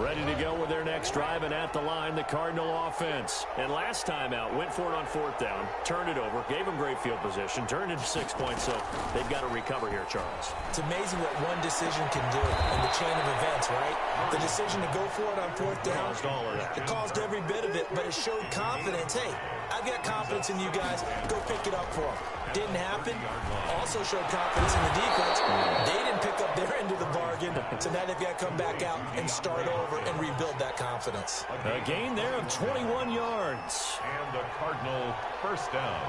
Ready to go with their next drive, and at the line, the Cardinal offense. And last time out, went for it on fourth down, turned it over, gave them great field position, turned into 6 points, so they've got to recover here, Charles. It's amazing what one decision can do in the chain of events, right? The decision to go for it on fourth down, it caused every bit of it, but it showed confidence. Hey, I've got confidence in you guys. Go pick it up for them. Didn't happen. Also showed confidence in the defense. They didn't pick up their end of the bargain, so now they've got to come back out and start over and rebuild that confidence. A gain there of 21 yards. And the Cardinal first down.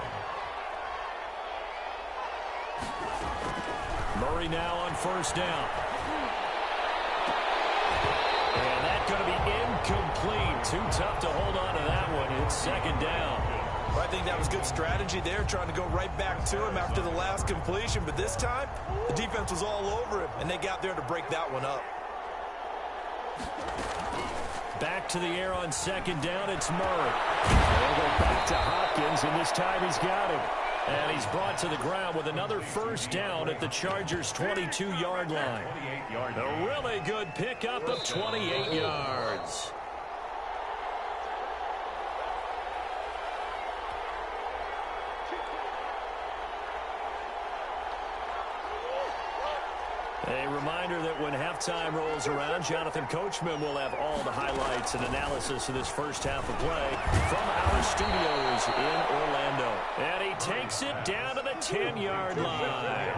Murray now on first down. And that's going to be incomplete. Too tough to hold on to that one. It's second down. Well, I think that was good strategy there, trying to go right back to him after the last completion. But this time, the defense was all over him, and they got there to break that one up. Back to the air on second down, it's Murray. They'll go back to Hopkins, and this time he's got him. And he's brought to the ground with another first down at the Chargers' 22-yard line. A really good pickup of 28 yards. A reminder that when halftime rolls around, Jonathan Coachman will have all the highlights and analysis of this first half of play from our studios in Orlando. And he takes it down to the 10-yard line.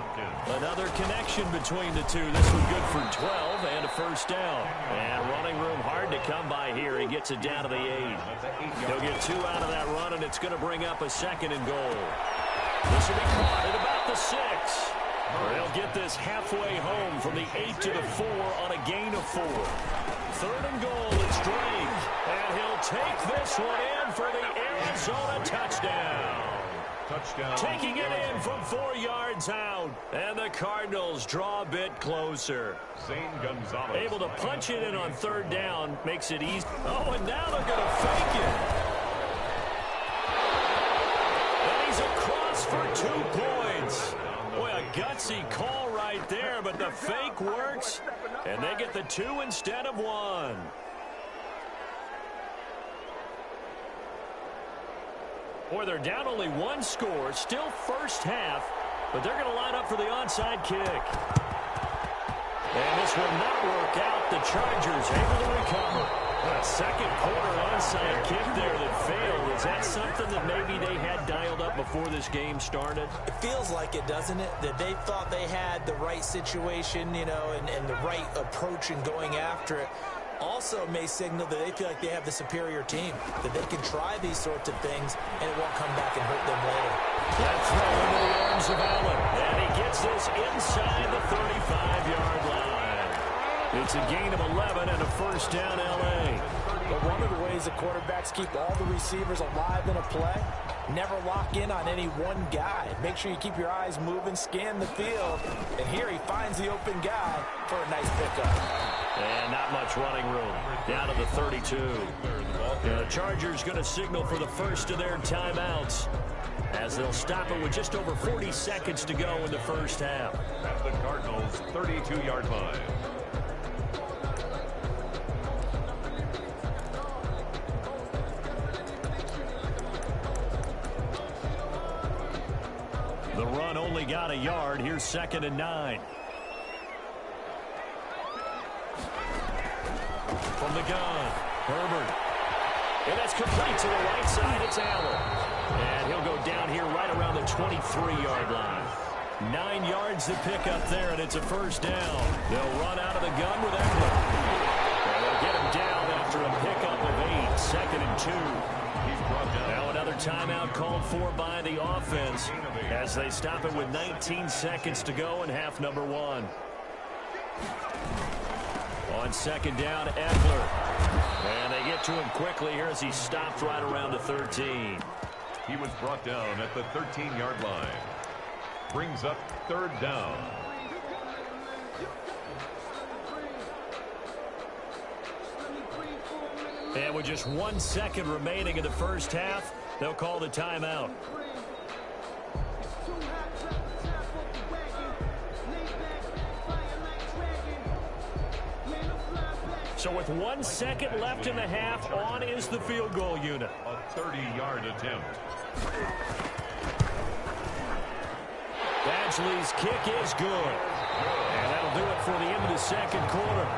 Another connection between the two. This one good for 12 and a first down. And running room hard to come by here. He gets it down to the 8. He'll get 2 out of that run, and it's going to bring up a second and goal. This will be caught at about the 6. They'll get this halfway home from the 8 to the 4 on a gain of 4. Third and goal, it's Drake. And he'll take this one in for the Arizona touchdown. Taking it in from 4 yards out. And the Cardinals draw a bit closer. Able to punch it in on third down. Makes it easy. Oh, and now they're going to fake it. And he's across for 2 points. Boy, a gutsy call right there, but the fake works, and they get the 2 instead of 1. Boy, they're down only 1 score, still first half, but they're going to line up for the onside kick. And this will not work out. The Chargers able to recover. A second quarter onside kick there that failed. Is that something that maybe they had dialed up before this game started? It feels like it, doesn't it? That they thought they had the right situation, you know, and the right approach in going after it. Also may signal that they feel like they have the superior team, that they can try these sorts of things, and it won't come back and hurt them later. That throw into the arms of Allen, and he gets this inside the 35-yard line. It's a gain of 11 and a first down, L.A. But one of the ways the quarterbacks keep all the receivers alive in a play, never lock in on any one guy. Make sure you keep your eyes moving, scan the field, and here he finds the open guy for a nice pickup. And not much running room. Down to the 32. The Chargers going to signal for the first of their timeouts, as they'll stop it with just over 40 seconds to go in the first half. At the Cardinals' 32-yard line. The run only got a yard. Here's 2nd and 9. From the gun, Herbert. And that's complete to the right side. It's Allen. And he'll go down here right around the 23-yard line. 9 yards to pick up there, and it's a first down. They'll run out of the gun with Eckler. And they'll get him down after a pickup of 8. 2nd and 2. Now another timeout called for by the offense as they stop it with 19 seconds to go in half number 1. On second down, Eckler. And they get to him quickly here as he stopped right around the 13. He was brought down at the 13-yard line. Brings up third down. And with just 1 second remaining in the first half, they'll call the timeout. So So with 1 second left in the half, on is the field goal unit. A 30-yard attempt. Badgley's kick is good. And that'll do it for the end of the second quarter.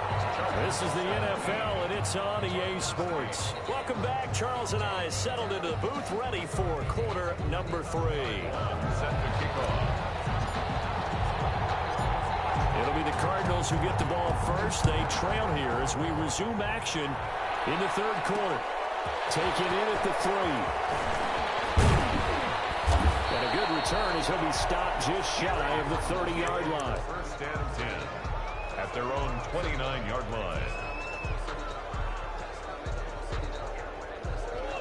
This is the NFL, and it's on EA Sports. Welcome back. Charles and I settled into the booth, ready for quarter number 3. Set to kick off. It'll be the Cardinals who get the ball first. They trail here as we resume action in the third quarter. Take it in at the 3. And a good return as he'll be stopped just shy of the 30-yard line. First and 10 at their own 29-yard line.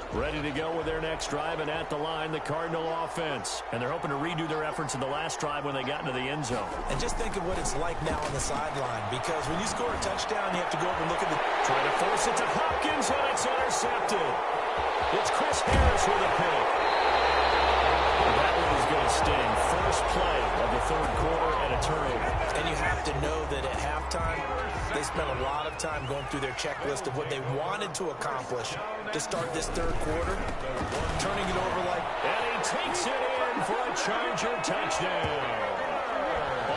Ready to go with their next drive, and at the line, the Cardinal offense. And they're hoping to redo their efforts in the last drive when they got into the end zone. And just think of what it's like now on the sideline, because when you score a touchdown, you have to go over and look at the... Trying to force it to Hopkins, and it's intercepted. It's Chris Harris with a pick. That one is going to sting. First play of the third quarter and a turnover. And you have to know that at halftime, they spent a lot of time going through their checklist of what they wanted to accomplish to start this third quarter, turning it over like... And he takes it in for a Charger touchdown.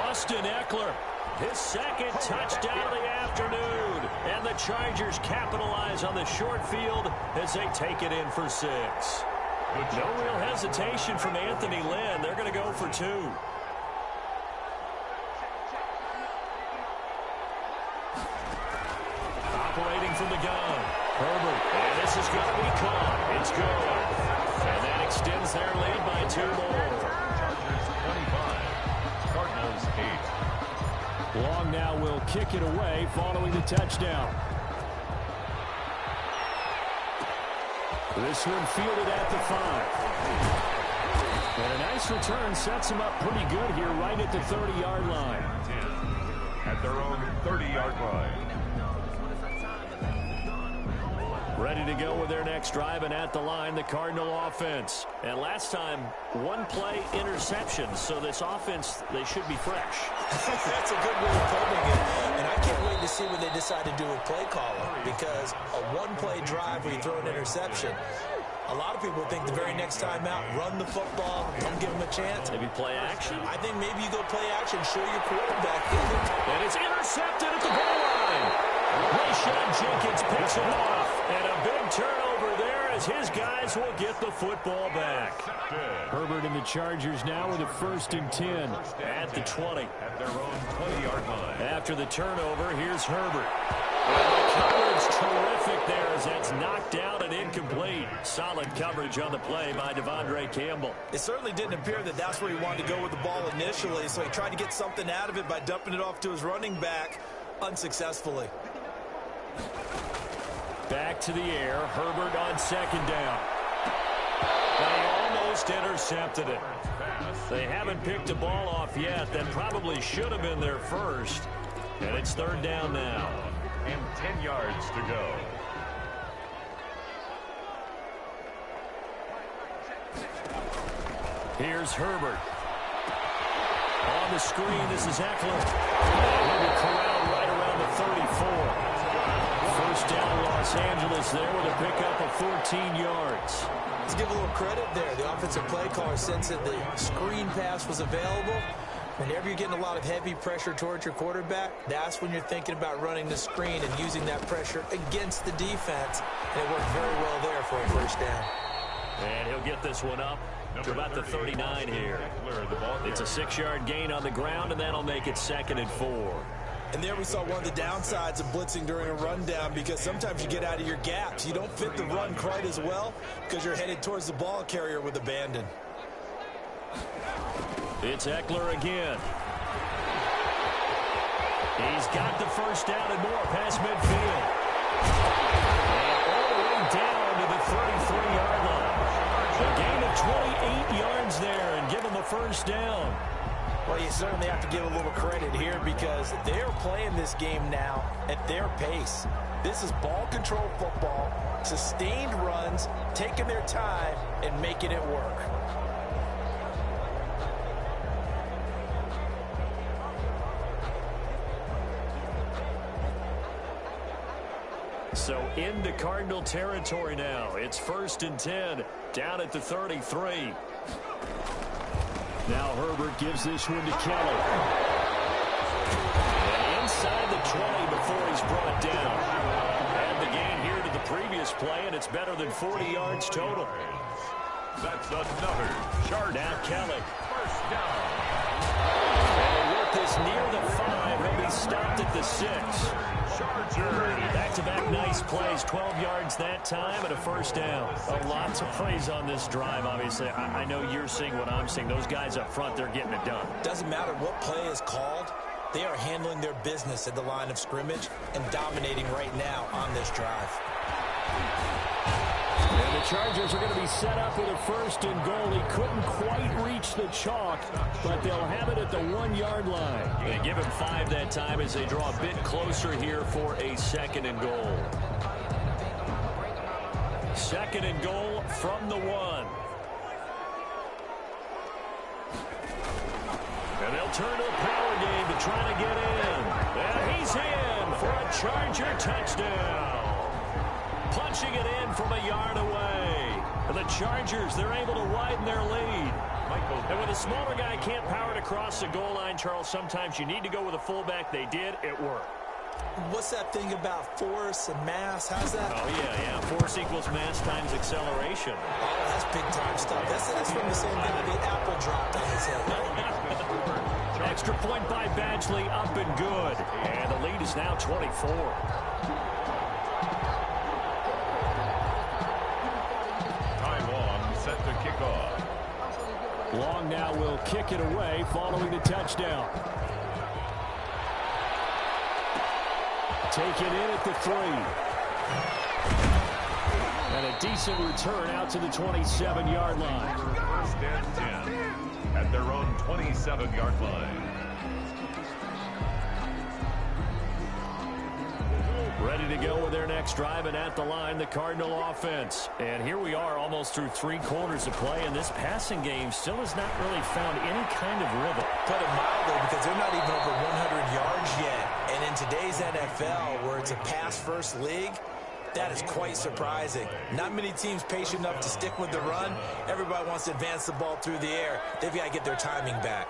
Austin Eckler, his second touchdown of the afternoon. And the Chargers capitalize on the short field as they take it in for 6. No real hesitation from Anthony Lynn. They're going to go for 2. Operating from the gun, Herbert. And this is going to be caught. It's good. And that extends their lead by 2 more. Chargers 25, Cardinals 8. Long now will kick it away following the touchdown. This one fielded at the 5. And a nice return sets him up pretty good here right at the 30-yard line. 10 at their own 30-yard line. Ready to go with their next drive, and at the line, the Cardinal offense. And last time, 1 play interception, so this offense, they should be fresh. That's a good way of putting it. And I can't wait to see what they decide to do with play caller, because a 1-play drive where you throw an interception, a lot of people think the very next time out, run the football, don't give them a chance. Maybe play action? I think maybe you go play action, show your quarterback. And it's intercepted at the goal line. Rayshon Jenkins picks it off. And a big turnover there as his guys will get the football back. Herbert and the Chargers now with a 1st and 10 at the 20. At their own 20-yard line. After the turnover, here's Herbert. And the coverage terrific there as that's knocked down and incomplete. Solid coverage on the play by Devondre Campbell. It certainly didn't appear that that's where he wanted to go with the ball initially, so he tried to get something out of it by dumping it off to his running back unsuccessfully. Back to the air. Herbert on 2nd down. They almost intercepted it. They haven't picked a ball off yet. That probably should have been their first. And it's 3rd down now. And 10 yards to go. Here's Herbert. On the screen, this is Eckler. He'll be corralled right around the 34. First down, Los Angeles there with a pickup of 14 yards. Let's give a little credit there. The offensive play caller, since that the screen pass was available, whenever you're getting a lot of heavy pressure towards your quarterback, that's when you're thinking about running the screen and using that pressure against the defense. And it worked very well there for a first down. And he'll get this one up to about the 39 here. It's a 6-yard gain on the ground, and that'll make it 2nd and 4. And there we saw one of the downsides of blitzing during a rundown, because sometimes you get out of your gaps. You don't fit the run quite as well because you're headed towards the ball carrier with abandon. It's Eckler again. He's got the first down and more past midfield. And all the way down to the 33-yard line. A gain of 28 yards there and give him a first down. Well, you certainly have to give a little credit here, because they're playing this game now at their pace. This is ball control football, sustained runs, taking their time and making it work. So into Cardinal territory now. It's 1st and 10, down at the 33. Now Herbert gives this one to Kelly. And inside the 20 before he's brought down. And the gain here to the previous play, and it's better than 40 yards total. That's another Charger. Now Kelly. First down. And they work this near the 5. He'll be stopped at the 6. Back-to-back nice plays, 12 yards that time and a first down. Lots of praise on this drive, obviously. I know you're seeing what I'm seeing. Those guys up front, they're getting it done. Doesn't matter what play is called. They are handling their business at the line of scrimmage and dominating right now on this drive. And the Chargers are going to be set up with a 1st and goal. He couldn't quite reach the chalk, but they'll have it at the 1-yard line. They give him 5 that time as they draw a bit closer here for a 2nd and goal. 2nd and goal from the 1. And they'll turn to a power game to try to get in. And he's in for a Charger touchdown. Punching it in from a yard away. And the Chargers, they're able to widen their lead. And when a smaller guy can't power it across the goal line, Charles, sometimes you need to go with a fullback. They did. It worked. What's that thing about force and mass? How's that? Oh, yeah. Force equals mass times acceleration. Oh, that's big-time stuff. That's from the same guy the apple dropped on his head. Extra point by Badgley, up and good. And the lead is now 24. Set to kick off. Long now will kick it away following the touchdown. Taken in at the 3. And a decent return out to the 27-yard line. 1st and 10 at their own 27-yard line. Ready to go with their next drive, and at the line, the Cardinal offense. And here we are almost through 3 quarters of play, and this passing game still has not really found any kind of rhythm. Put it mildly, because they're not even over 100 yards yet. And in today's NFL, where it's a pass-first league, that is quite surprising. Not many teams patient enough to stick with the run. Everybody wants to advance the ball through the air. They've got to get their timing back.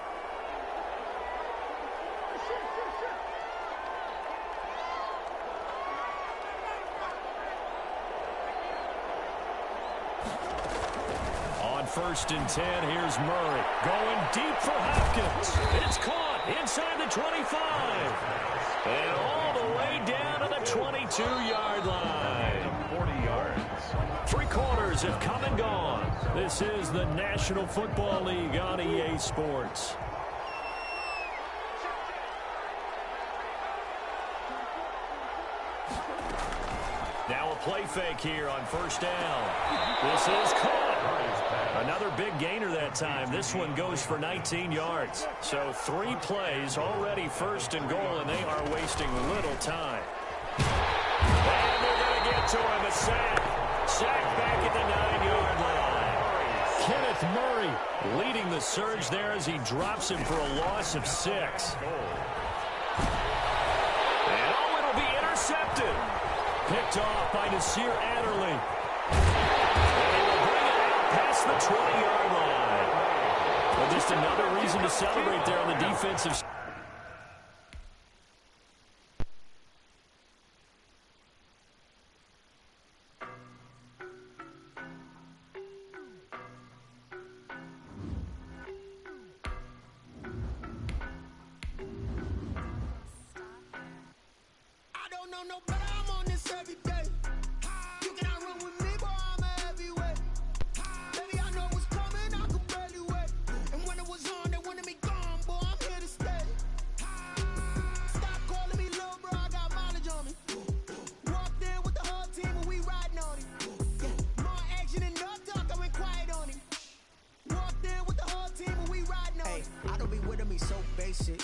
On 1st and 10, here's Murray. Going deep for Hopkins. It's caught inside the 25. And all the way down to the 22-yard line. 40 yards. 3 quarters have come and gone. This is the National Football League on EA Sports. Now a play fake here on 1st down. This is caught. Another big gainer that time. This one goes for 19 yards. So 3 plays already 1st and goal, and they are wasting little time. And they're going to get to him. A sack. Sack back at the 9-yard line. Kenneth Murray leading the surge there as he drops him for a loss of 6. And it'll be intercepted. Picked off by Nasir Adderley. And he will bring it out past the 20-yard line. Well, just another reason to celebrate there on the defensive side.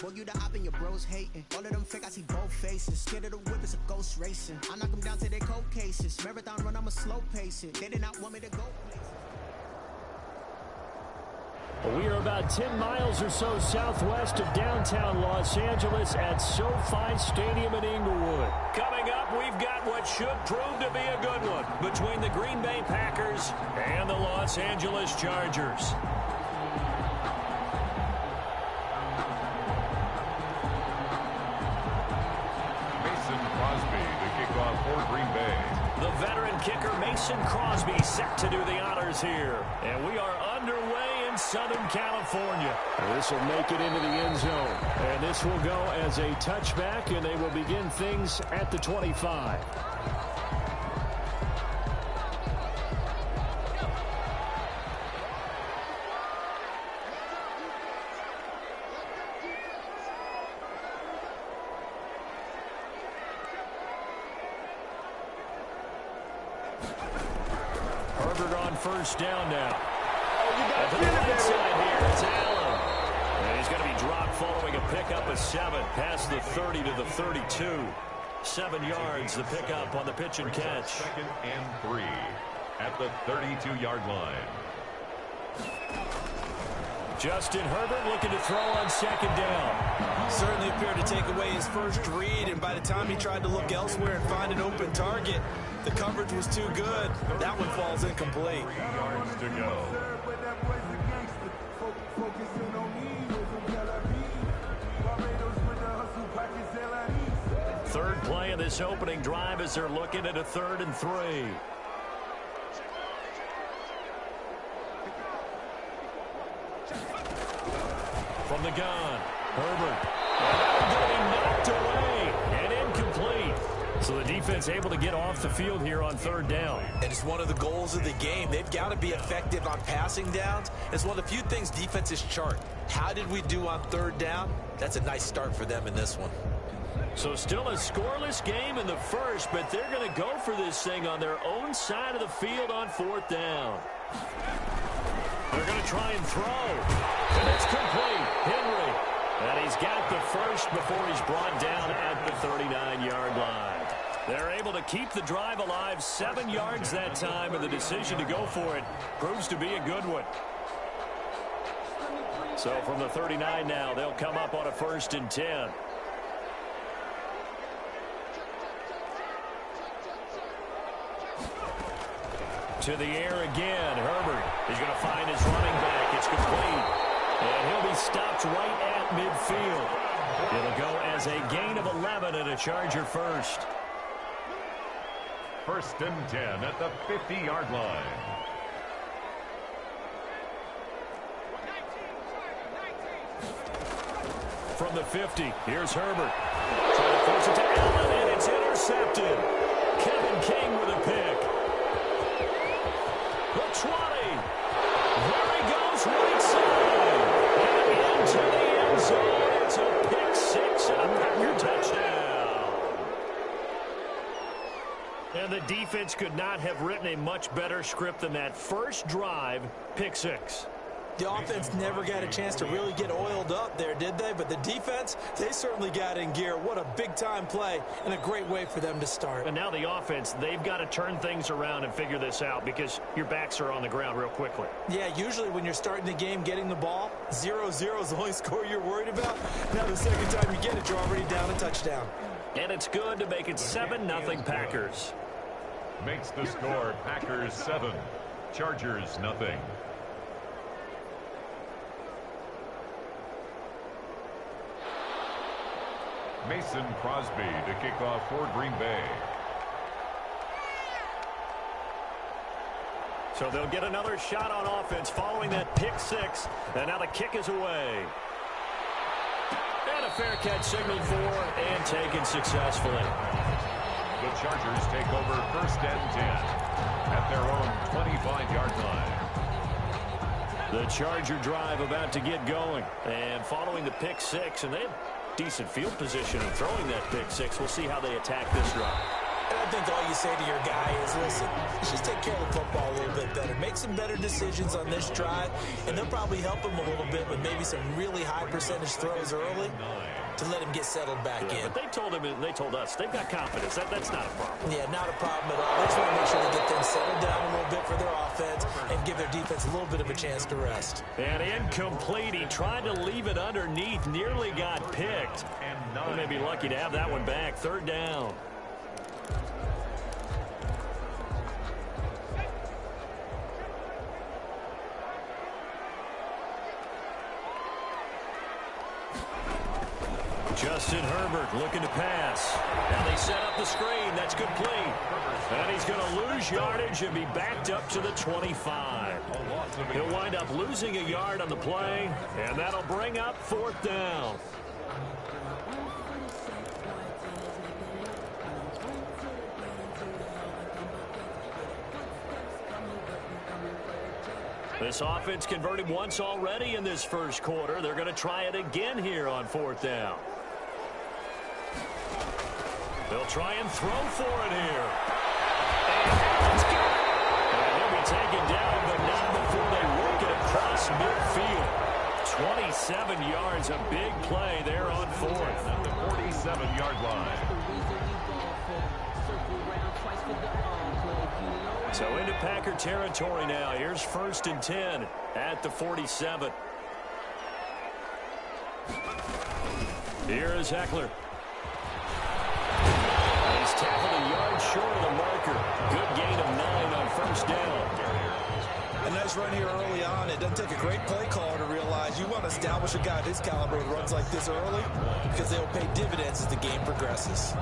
Boy, you the op and your bros hating. All of them fake, I see both faces. Scared of the whip, it's a ghost racing. I knock them down to their cold cases. Marathon run, I'ma slow pace it. They did not want me to go places. We are about 10 miles or so southwest of downtown Los Angeles at SoFi Stadium in Inglewood. Coming up, we've got what should prove to be a good one between the Green Bay Packers and the Los Angeles Chargers. Mason Crosby to kick off for Green Bay. The veteran kicker Mason Crosby set to do the honors here. And we are underway in Southern California. This will make it into the end zone. And this will go as a touchback, and they will begin things at the 25. Herbert on first down now. To the right side here, it's Allen. And he's going to be dropped following a pickup of 7 past the 30 to the 32. 7 yards, the pickup on the pitch and catch. 2nd and 3 at the 32-yard line. Justin Herbert looking to throw on 2nd down. Certainly appeared to take away his first read, and by the time he tried to look elsewhere and find an open target, the coverage was too good. That one falls incomplete. 3 yards to go. Third play of this opening drive as they're looking at a 3rd and 3. From the gun, Herbert. Knocked away and incomplete. So the defense able to get off the field here on 3rd down. And it's one of the goals of the game. They've got to be effective on passing downs. It's one of the few things defenses chart. How did we do on 3rd down? That's a nice start for them in this one. So still a scoreless game in the first, but they're going to go for this thing on their own side of the field on 4th down. They're going to try and throw. And it's complete. Henry. And he's got the first before he's brought down at the 39-yard line. They're able to keep the drive alive, 7 yards that time, and the decision to go for it proves to be a good one. So from the 39 now, they'll come up on a 1st and 10. To the air again, Herbert. He's going to find his running back. It's complete. And he'll be stopped right at midfield. It'll go as a gain of 11 and a Charger first. 1st and 10 at the 50-yard line. From the 50, here's Herbert. Trying to force it to Allen, and it's intercepted. Kevin King with a pick. The 20. There he goes, right side. And into the end zone. It's a pick 6 and a Packer touchdown. And the defense could not have written a much better script than that first drive, pick 6. The offense never got a chance to really get oiled up there, did they? But the defense, they certainly got in gear. What a big-time play and a great way for them to start. And now the offense, they've got to turn things around and figure this out because your backs are on the ground real quickly. Yeah, usually when you're starting the game getting the ball, 0-0 is the only score you're worried about. Now the second time you get it, you're already down a touchdown. And it's good to make it 7-0 Packers. Makes the score Packers 7, Chargers nothing. Mason Crosby to kick off for Green Bay. So they'll get another shot on offense following that pick 6. And now the kick is away. And a fair catch signaled for and taken successfully. The Chargers take over 1st and 10 at their own 25-yard line. The Charger drive about to get going. And following the pick 6, and they have decent field position in throwing that pick 6. We'll see how they attack this drive. And I don't think all you say to your guy is, listen, let's just take care of the football a little bit better. Make some better decisions on this drive, and they'll probably help him a little bit with maybe some really high percentage throws early to let him get settled back in. But they told him, and they told us, they've got confidence. That's not a problem. Yeah, not a problem at all. They just want to make sure they get things settled down a little bit for their offense and give their defense a little bit of a chance to rest. And incomplete. He tried to leave it underneath, nearly got picked. They may be lucky to have that one back. Third down. Justin Herbert looking to pass. Now they set up the screen. That's complete. And he's going to lose yardage and be backed up to the 25. He'll wind up losing a yard on the play, and that'll bring up fourth down. This offense converted once already in this first quarter. They're going to try it again here on fourth down. They'll try and throw for it here. And he'll be taken down, but not before they work it across midfield. 27 yards, a big play there on fourth. At the 47-yard line. So into Packer territory now. Here's 1st and 10 at the 47. Here is Eckler. He's tackled a yard short of the marker. Good gain of 9 on first down. A nice run here early on. It doesn't take a great play caller to realize you want to establish a guy of his caliber who runs like this early because they'll pay dividends as the game progresses.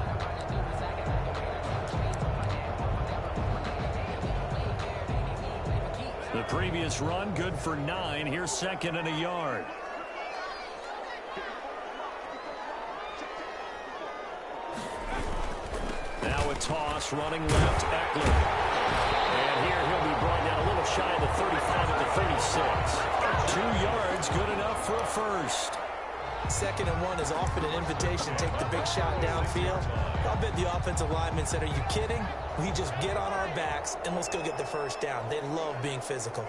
The previous run good for 9. Here's 2nd and a yard. Now a toss running left, Eckler. And here he'll be brought down a little shy of the 35 at the 36. 2 yards, good enough for a first. 2nd and 1 is often an invitation to take the big shot downfield. I bet the offensive lineman said, are you kidding? We just get on our backs and let's go get the first down. They love being physical.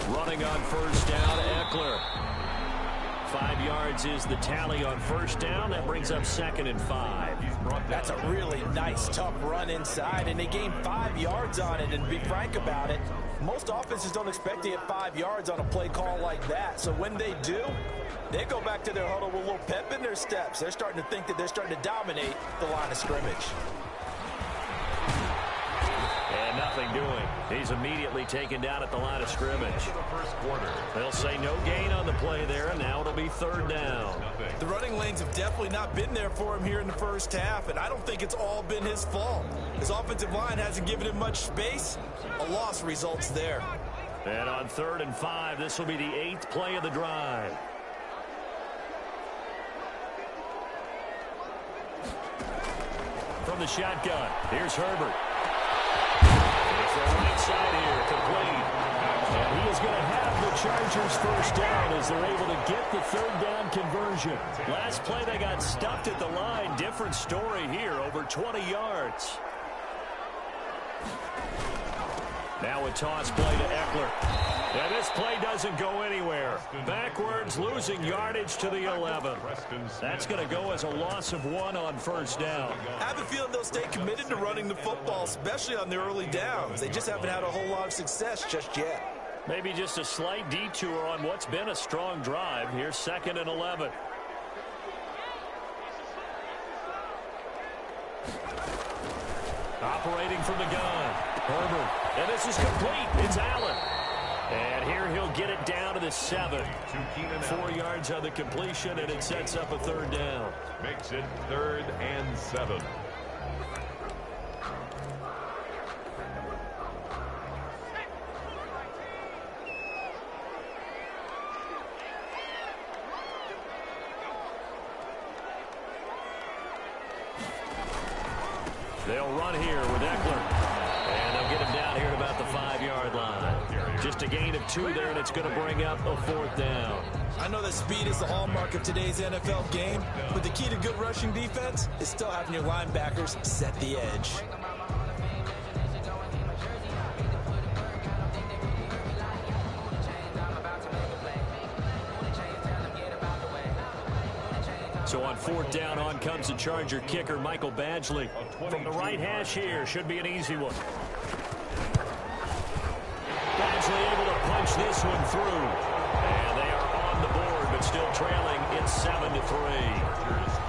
Running on first down, Eckler. 5 yards is the tally on first down. That brings up 2nd and 5. That's a really nice, tough run inside, and they gained 5 yards on it. And to be frank about it, most offenses don't expect to get 5 yards on a play call like that. So when they do, they go back to their huddle with a little pep in their steps. They're starting to think that they're starting to dominate the line of scrimmage. And nothing doing. He's immediately taken down at the line of scrimmage. They'll say no gain on the play there, and now it'll be 3rd down. The running lanes have definitely not been there for him here in the first half, and I don't think it's all been his fault. His offensive line hasn't given him much space. A loss results there. And on 3rd and 5, this will be the 8th play of the drive. From the shotgun, here's Herbert. It's the right side here, complete. And he is going to have the Chargers first down as they're able to get the 3rd down conversion. Last play they got stuffed at the line. Different story here, over 20 yards. Now a toss play to Eckler. And this play doesn't go anywhere. Backwards, losing yardage to the 11. That's going to go as a loss of 1 on first down. I have a feeling they'll stay committed to running the football, especially on the early downs. They just haven't had a whole lot of success just yet. Maybe just a slight detour on what's been a strong drive. Here's 2nd and 11. Operating from the gun, Herbert. And this is complete. It's Allen. And here he'll get it down to the 7. 4 yards on the completion, and it sets up a 3rd down. Makes it 3rd and 7. They'll run here with Eckler. And they'll get him down here at about the 5-yard line. Just a gain of 2 there, and it's going to bring up a 4th down. I know that speed is the hallmark of today's NFL game, but the key to good rushing defense is still having your linebackers set the edge. So on 4th down, on comes the Charger kicker, Michael Badgley. From the right hash here, should be an easy one. Badgley able to punch this one through. And they are on the board, but still trailing. It's 7-3.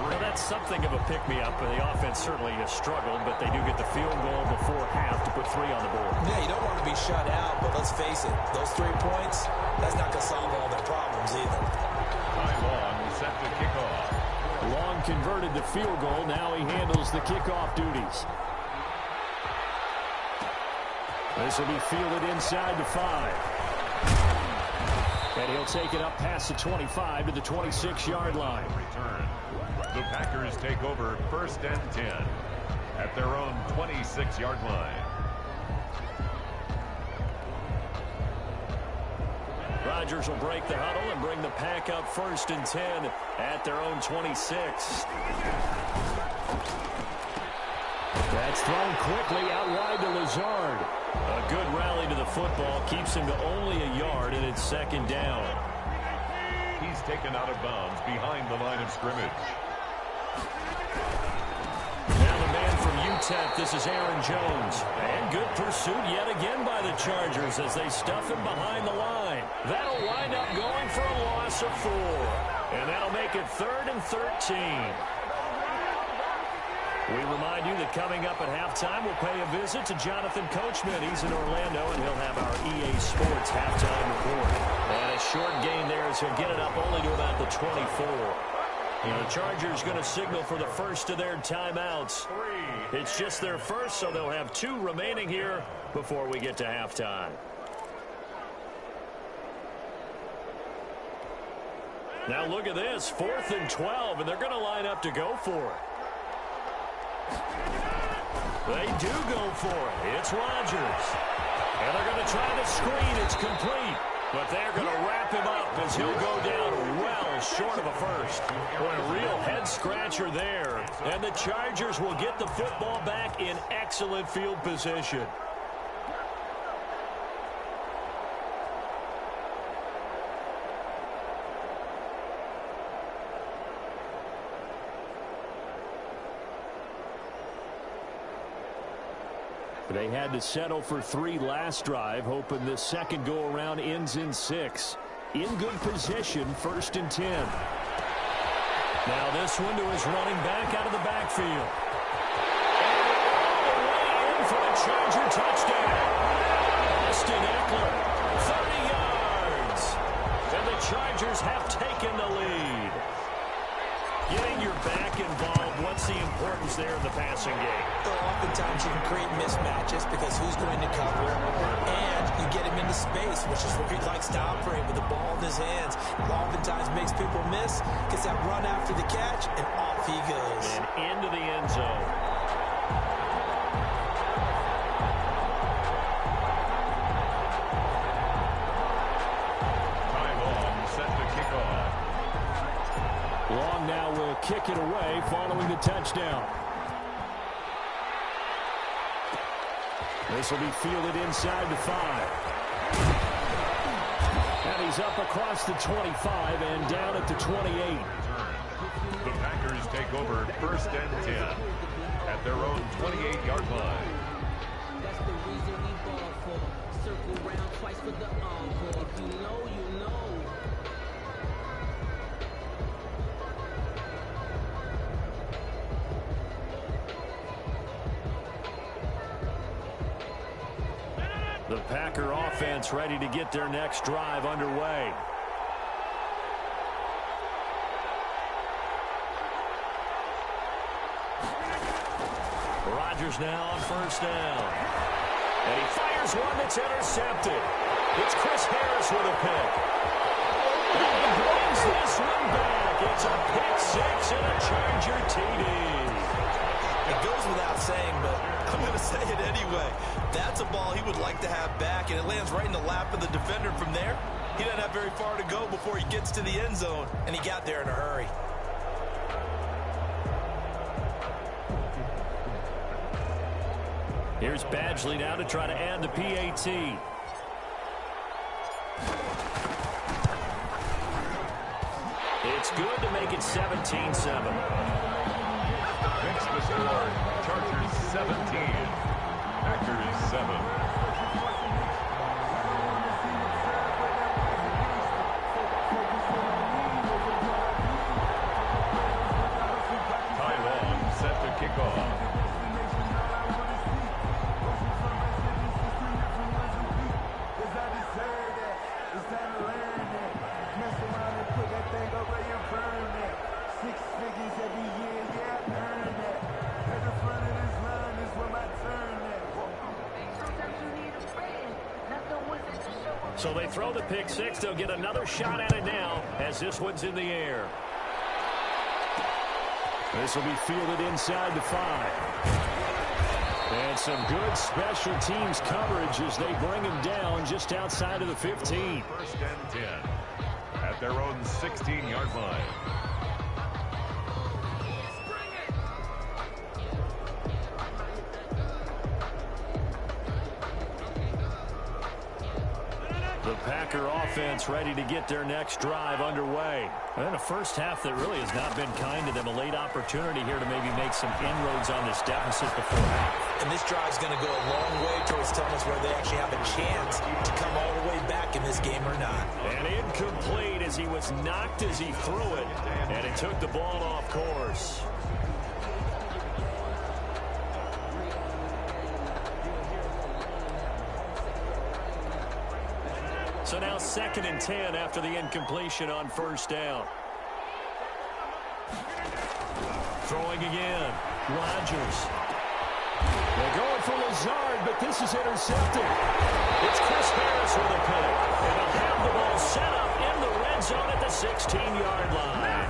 Well, that's something of a pick-me-up. The offense certainly has struggled, but they do get the field goal before half to put 3 on the board. Yeah, you don't want to be shut out, but let's face it, those 3 points, that's not going to solve all their problems either. Ty Long set to kick off. Long converted the field goal. Now he handles the kickoff duties. This will be fielded inside the 5. And he'll take it up past the 25 to the 26-yard line. Return. The Packers take over 1st and 10 at their own 26-yard line. Rodgers will break the huddle and bring the pack up 1st and 10 at their own 26. That's thrown quickly out wide to Lazard. A good rally to the football keeps him to only a yard, and it's 2nd down. He's taken out of bounds behind the line of scrimmage. Now the man from UTEP, this is Aaron Jones. And good pursuit yet again by the Chargers as they stuff him behind the line. That'll wind up going for a loss of 4. And that'll make it 3rd and 13. We remind you that coming up at halftime, we'll pay a visit to Jonathan Coachman. He's in Orlando, and he'll have our EA Sports halftime report. And a short gain there as he'll get it up only to about the 24. And the Chargers going to signal for the first of their timeouts. It's just their first, so they'll have 2 remaining here before we get to halftime. Now look at this, 4th and 12, and they're going to line up to go for it. They do go for it. It's Rodgers. And they're going to try to screen. It's complete. But they're going to wrap him up as he'll go down well short of a first. Boy, a real head-scratcher there. And the Chargers will get the football back in excellent field position. They had to settle for 3 last drive, hoping this second go-around ends in 6. In good position, 1st and 10. Now this one to his running back out of the backfield. And all the way in for the Charger touchdown. Austin Eckler, 30 yards. And the Chargers have taken the lead. Getting your back involved, what's the importance there in the passing game? Well, oftentimes you can create mismatches because who's going to cover, and you get him into space, which is where he likes to operate with the ball in his hands. Oftentimes makes people miss, gets that run after the catch, and off he goes. And into the end zone. Long now will kick it away following the touchdown. This will be fielded inside the 5. And he's up across the 25 and down at the 28. The Packers take over 1st and 10 at their own 28-yard line. That's the reason we ball for. Circle round twice for the encore. If you know, you know. The Packer offense ready to get their next drive underway. Rodgers now on 1st down. And he fires one that's intercepted. It's Chris Harris with a pick. And he brings this one back. It's a pick 6 and a Charger TD. It goes without saying, but I'm going to say it anyway. That's a ball he would like to have back, and it lands right in the lap of the defender from there. He doesn't have very far to go before he gets to the end zone, and he got there in a hurry. Here's Badgley now to try to add the PAT. It's good to make it 17-7. Fix the score. Chargers 17. Packers 7. Ty Long set to kick off. So they throw the pick six. They'll get another shot at it now as this one's in the air. This will be fielded inside the 5. And some good special teams coverage as they bring him down just outside of the 15. First and 10 at their own 16-yard line. The Packer offense ready to get their next drive underway. And a first half that really has not been kind to them. A late opportunity here to maybe make some inroads on this deficit before half. And this drive's going to go a long way towards telling us whether they actually have a chance to come all the way back in this game or not. And incomplete as he was knocked as he threw it. And it took the ball off course. So now 2nd and 10 after the incompletion on first down. Throwing again. Rodgers. They're going for Lazard, but this is intercepted. It's Chris Harris with a pick. And he'll have the ball set up in the red zone at the 16-yard line.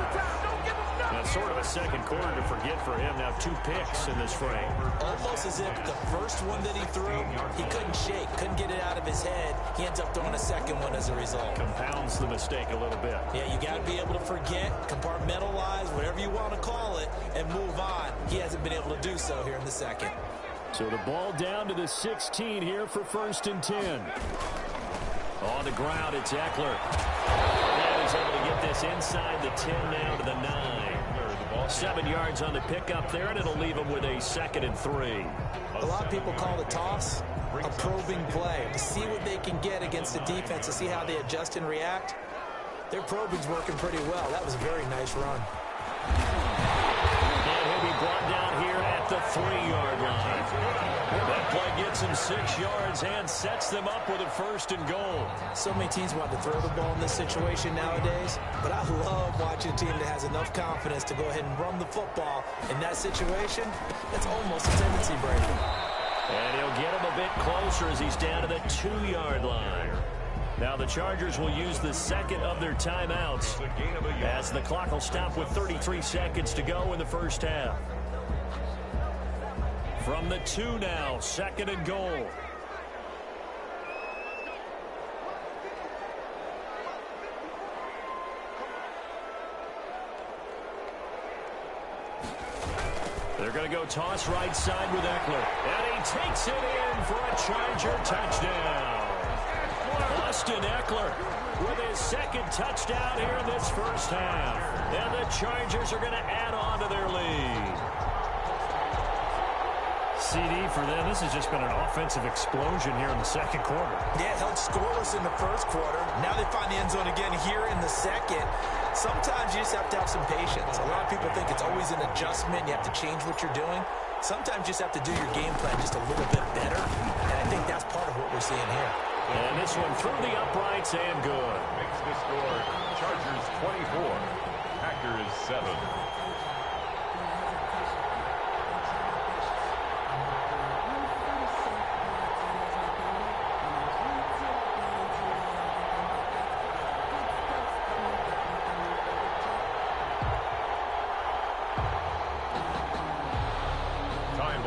Now, sort of a second quarter to forget for him. Now 2 picks in this frame. Almost as if the first one that he threw, he couldn't shake, couldn't get it out of his head. He ends up throwing a second one as a result. Compounds the mistake a little bit. Yeah, you got to be able to forget, compartmentalize, whatever you want to call it, and move on. He hasn't been able to do so here in the second. So the ball down to the 16 here for 1st and 10. On the ground, it's Eckler. And he's able to get this inside the 10 now to the 9. 7 yards on the pickup there, and it'll leave him with a 2nd and 3. A lot of people call the toss a probing play, to see what they can get against the defense, to see how they adjust and react. Their probing's working pretty well. That was a very nice run. And he'll be brought down here at the 3-yard line. That play gets him 6 yards and sets them up with a 1st and goal. So many teams want to throw the ball in this situation nowadays, but I love watching a team that has enough confidence to go ahead and run the football. In that situation, that's almost a tendency breaker. And he'll get him a bit closer as he's down to the 2-yard line. Now the Chargers will use the 2nd of their timeouts as the clock will stop with 33 seconds to go in the first half. From the 2 now, 2nd and goal. They're going to go toss right side with Eckler. And he takes it in for a Charger touchdown. Austin Eckler with his 2nd touchdown here in this first half. And the Chargers are going to add on to their lead. CD for them, this has just been an offensive explosion here in the 2nd quarter. Yeah, held scoreless in the 1st quarter. Now they find the end zone again here in the 2nd. Sometimes you just have to have some patience. A lot of people think it's always an adjustment. You have to change what you're doing. Sometimes you just have to do your game plan just a little bit better. And I think that's part of what we're seeing here. And this one through the uprights and good. Makes the score Chargers 24, Packers 7.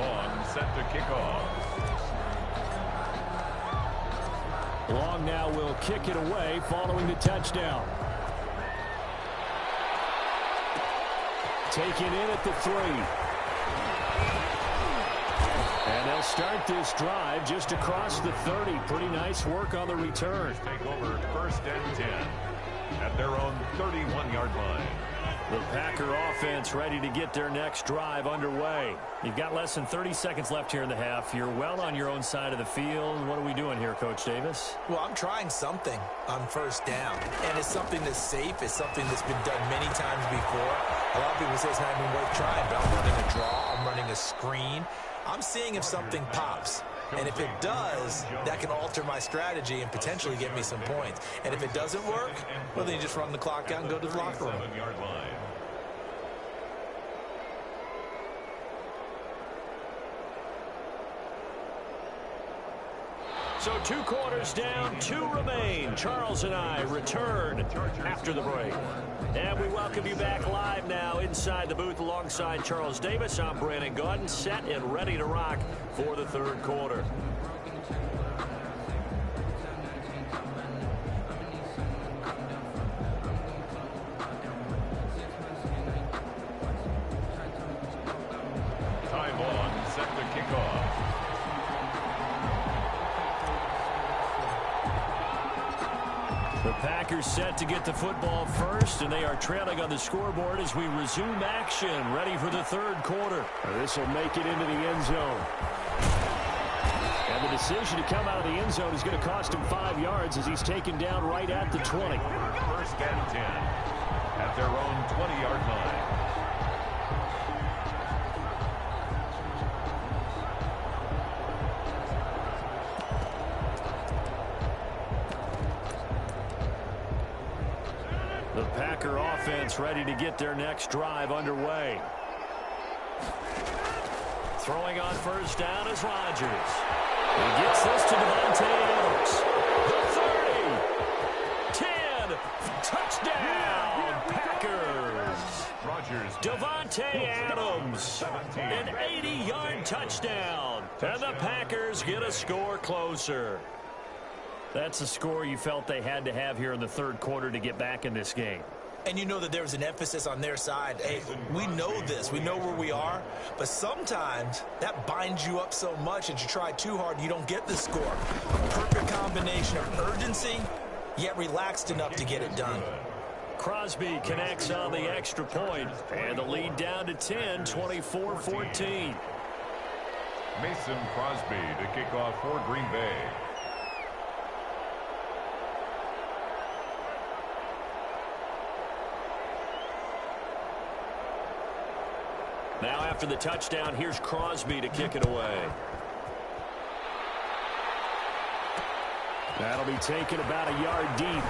Long set to kick off. Long now will kick it away following the touchdown. Taken in at the 3. And they'll start this drive just across the 30. Pretty nice work on the return. Take over 1st and 10 at their own 31-yard line. The Packer offense ready to get their next drive underway. You've got less than 30 seconds left here in the half. You're well on your own side of the field. What are we doing here, Coach Davis? Well, I'm trying something on 1st down. And it's something that's safe. It's something that's been done many times before. A lot of people say it's not even worth trying, but I'm running a draw. I'm running a screen. I'm seeing if something pops. And if it does, that can alter my strategy and potentially get me some points. And if it doesn't work, well, then you just run the clock out and go to the locker room. 7-yard line. So 2 quarters down, 2 remain. Charles and I return after the break. And we welcome you back live now inside the booth alongside Charles Davis. I'm Brandon Gaudin, set and ready to rock for the 3rd quarter. Time Long set to kick off. The Packers set to get the football first, and they are trailing on the scoreboard as we resume action, ready for the 3rd quarter. This will make it into the end zone. And the decision to come out of the end zone is going to cost him 5 yards as he's taken down right at the 20. 1st and 10 at their own 20-yard line. The Packer offense ready to get their next drive underway. Throwing on 1st down is Rodgers. He gets this to Davante Adams. The 30. 10. Touchdown, Packers. Rodgers. Davante Adams. An 80-yard touchdown. And the Packers get a score closer. That's a score you felt they had to have here in the 3rd quarter to get back in this game. And you know that there was an emphasis on their side. Hey, we know this. We know where we are. But sometimes that binds you up so much that you try too hard, you don't get the score. A perfect combination of urgency, yet relaxed enough to get it done. Crosby connects on the extra point, and the lead down to 10, 24-14. Mason Crosby to kick off for Green Bay. Now after the touchdown, here's Crosby to kick it away. That'll be taken about a yard deep.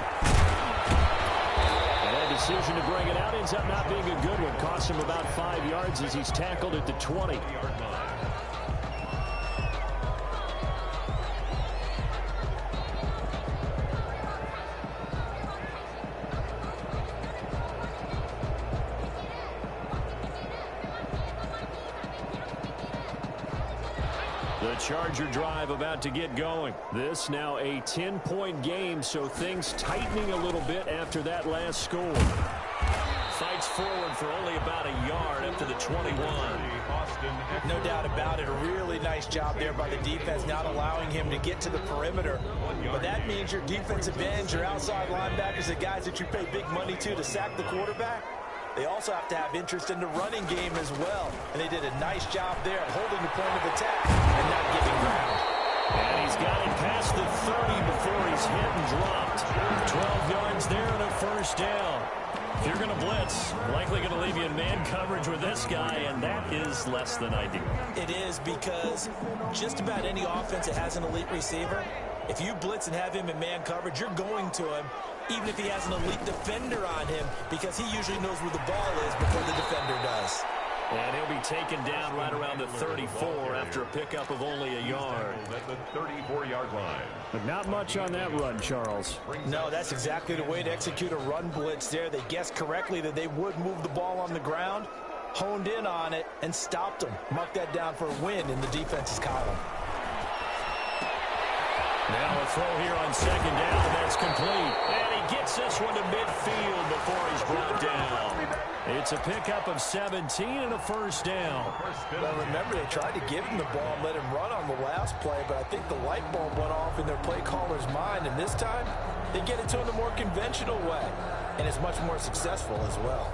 And that decision to bring it out ends up not being a good one. Cost him about 5 yards as he's tackled at the 20. The Charger drive about to get going. This now a 10-point game, so things tightening a little bit after that last score. Fights forward for only about a yard up to the 21. No doubt about it. A really nice job there by the defense, not allowing him to get to the perimeter. But that means your defensive ends, your outside linebackers, the guys that you pay big money to sack the quarterback, they also have to have interest in the running game as well. And they did a nice job there at holding the point of attack and not giving ground. And he's got it past the 30 before he's hit and dropped. 12 yards there and a 1st down. If you're going to blitz, likely going to leave you in man coverage with this guy, and that is less than ideal. It is, because just about any offense that has an elite receiver, if you blitz and have him in man coverage, you're going to him, even if he has an elite defender on him, because he usually knows where the ball is before the defender does. And he'll be taken down right around the 34 after a pickup of only a yard. At the 34-yard line. But not much on that run, Charles. No, that's exactly the way to execute a run blitz there. They guessed correctly that they would move the ball on the ground, honed in on it, and stopped them. Mark that down for a win in the defense's column. Now a throw here on second down, and that's complete. And he gets this one to midfield before he's brought down. It's a pickup of 17 and a first down. Well, remember, they tried to give him the ball and let him run on the last play, but I think the light bulb went off in their play caller's mind, and this time they get it to him the more conventional way, and it's much more successful as well.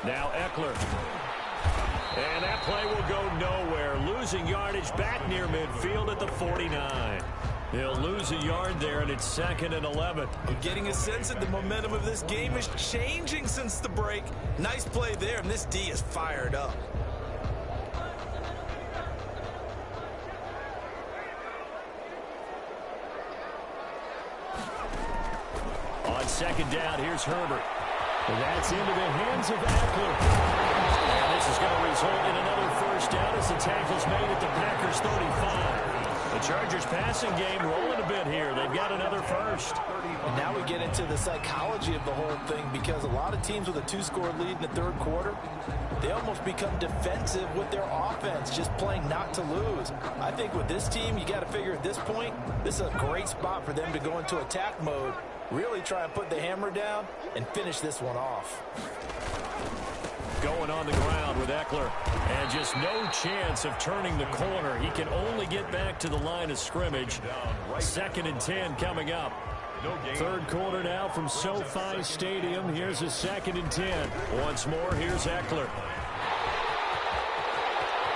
Now Eckler. And that play will go nowhere. Losing yardage back near midfield at the 49. He'll lose a yard there, and it's 2nd and 11. We're getting a sense that the momentum of this game is changing since the break. Nice play there, and this D is fired up. On second down, here's Herbert. That's into the hands of Eckler. And this is going to result in another first down as the tackle's made at the Packers' 35. The Chargers passing game rolling a bit here. They've got another first. And now we get into the psychology of the whole thing, because a lot of teams with a 2-score lead in the third quarter, they almost become defensive with their offense, just playing not to lose. I think with this team, you got to figure at this point, this is a great spot for them to go into attack mode, really try and put the hammer down and finish this one off. Going on the ground with Eckler, and just no chance of turning the corner. He can only get back to the line of scrimmage. 2nd and 10 coming up. Third quarter now from SoFi Stadium. Here's a 2nd and 10. Once more, here's Eckler.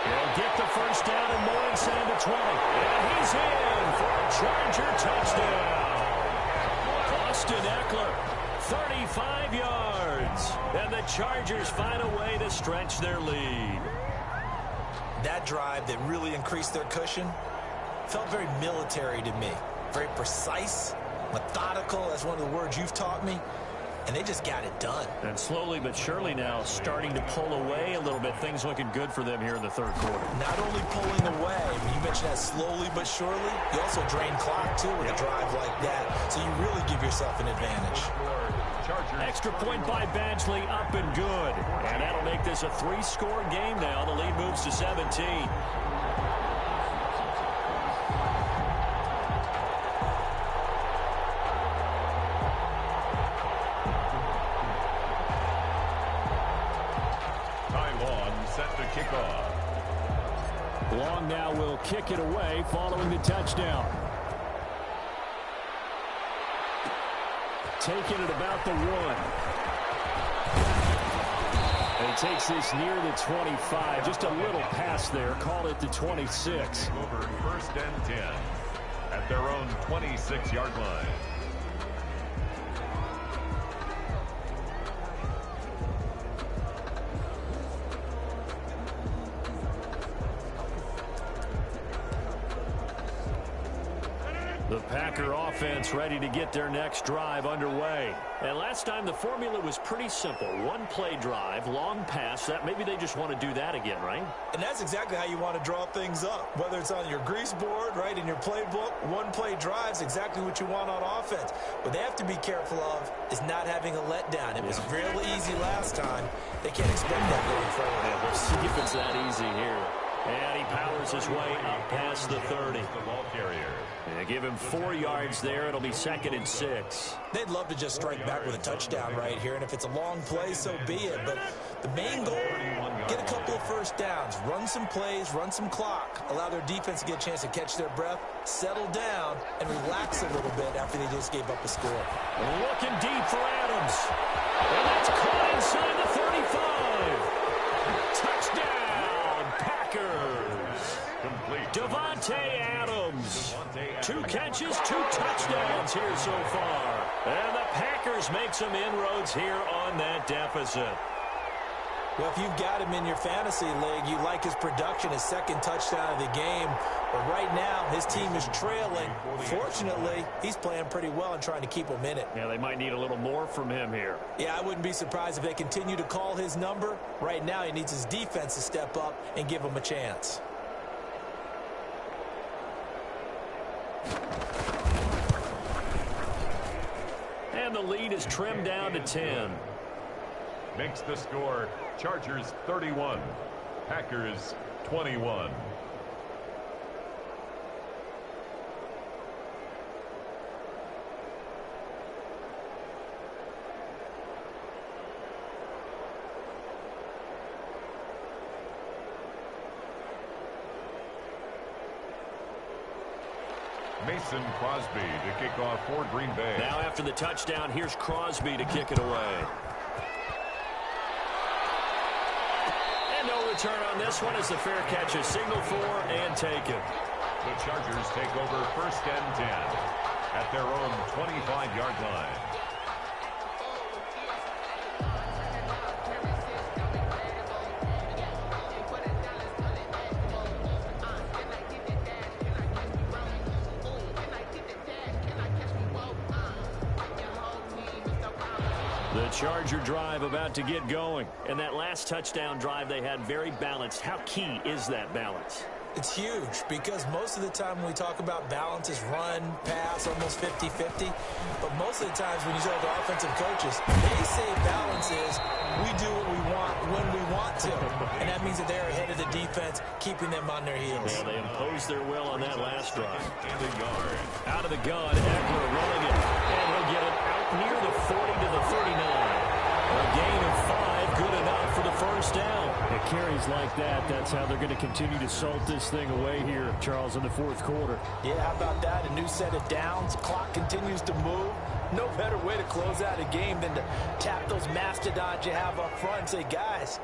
He'll get the first down and more inside the 20. And he's in for a Charger touchdown. Austin Eckler, 35 yards. And the Chargers find a way to stretch their lead. That drive that really increased their cushion felt very military to me. Very precise, methodical, that's one of the words you've taught me. And they just got it done. And slowly but surely now starting to pull away a little bit. Things looking good for them here in the third quarter. Not only pulling away, you mentioned that slowly but surely, you also drain clock too with a drive like that. So you really give yourself an advantage. Extra point by Badgley, up and good. And that'll make this a 3-score game now. The lead moves to 17. Long now will kick it away following the touchdown. Taking it about the 1. And he takes this near the 25. Just a little pass there. Call it the 26. Over 1st and 10 at their own 26-yard line. The Packer offense ready to get their next drive underway. And last time the formula was pretty simple. 1-play drive, long pass. That maybe they just want to do that again, right? And that's exactly how you want to draw things up. Whether it's on your grease board, right, in your playbook, 1-play drive is exactly what you want on offense. What they have to be careful of is not having a letdown. It was real easy last time. They can't expect that going forward. Yeah, we'll see if it's that easy here. And he powers his way up past the 30. The ball carrier. And give him 4 yards there. It'll be 2nd and 6. They'd love to just strike back with a touchdown right here, and if it's a long play, so be it. But the main goal, get a couple of first downs, run some plays, run some clock, allow their defense to get a chance to catch their breath, settle down, and relax a little bit after they just gave up a score. Looking deep for Adams. And that's caught inside the 35. Touchdown, Packers. Complete. Devontae Adams. 2 catches, 2 touchdowns here so far. And the Packers make some inroads here on that deficit. Well, if you've got him in your fantasy league, you like his production, his second touchdown of the game. But right now, his team is trailing. Fortunately, he's playing pretty well and trying to keep them in it. Yeah, they might need a little more from him here. Yeah, I wouldn't be surprised if they continue to call his number. Right now, he needs his defense to step up and give him a chance. And the lead is trimmed down to 10. Makes the score Chargers 31, Packers 21. Mason Crosby to kick off for Green Bay. Now after the touchdown, here's Crosby to kick it away. And no return on this one as the fair catch is signaled for and taken. The Chargers take over 1st and 10 at their own 25-yard line. The Charger drive about to get going. And that last touchdown drive they had very balanced. How key is that balance? It's huge because most of the time when we talk about balance is run, pass, almost 50-50. But most of the times when you talk to offensive coaches, they say balance is we do what we want when we want to. And that means that they're ahead of the defense, keeping them on their heels. Yeah, they imposed their will on that last drive. And a yard. Out of the gun, Eckler running it. And he'll get it out near the 40 to the 39. A gain of 5, good enough for the first down. It carries like that. That's how they're going to continue to salt this thing away here, Charles, in the fourth quarter. Yeah, how about that? A new set of downs. Clock continues to move. No better way to close out a game than to tap those mastodons you have up front and say, guys,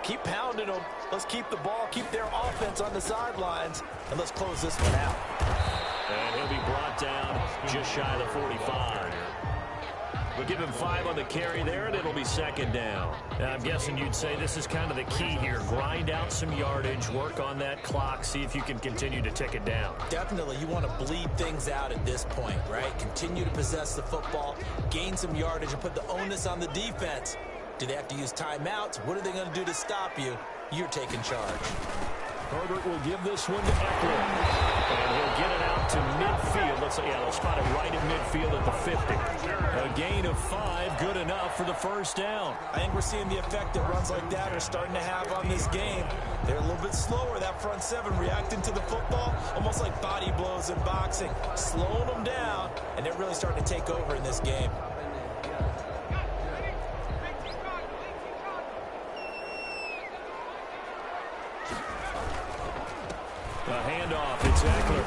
keep pounding them. Let's keep the ball, keep their offense on the sidelines, and let's close this one out. And he'll be brought down just shy of the 45. We'll give him 5 on the carry there, and it'll be second down. I'm guessing you'd say this is kind of the key here. Grind out some yardage, work on that clock, see if you can continue to tick it down. Definitely, you want to bleed things out at this point, right? Continue to possess the football, gain some yardage, and put the onus on the defense. Do they have to use timeouts? What are they going to do to stop you? You're taking charge. Herbert will give this one to Eckler. And he'll get it out to midfield. Let's say, yeah, they'll spot it right at midfield at the 50. A gain of 5, good enough for the first down. I think we're seeing the effect that runs like that are starting to have on this game. They're a little bit slower, that front seven, reacting to the football, almost like body blows in boxing, slowing them down, and they're really starting to take over in this game. A handoff, it's Eckler.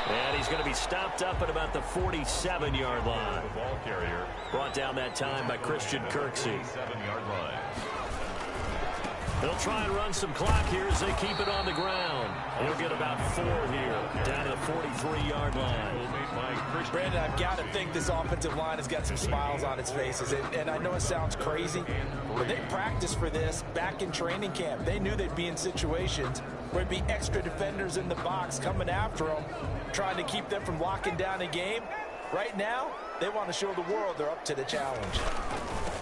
And he's going to be stopped up at about the 47-yard line. The ball carrier. Brought down that time by Christian Kirksey. 7-yard line. They'll try and run some clock here as they keep it on the ground. He'll get about 4 here, down to the 43-yard line. Brandon, I've got to think this offensive line has got some smiles on its faces. And I know it sounds crazy, but they practiced for this back in training camp. They knew they'd be in situations where it'd be extra defenders in the box coming after them, trying to keep them from locking down a game. Right now, they want to show the world they're up to the challenge.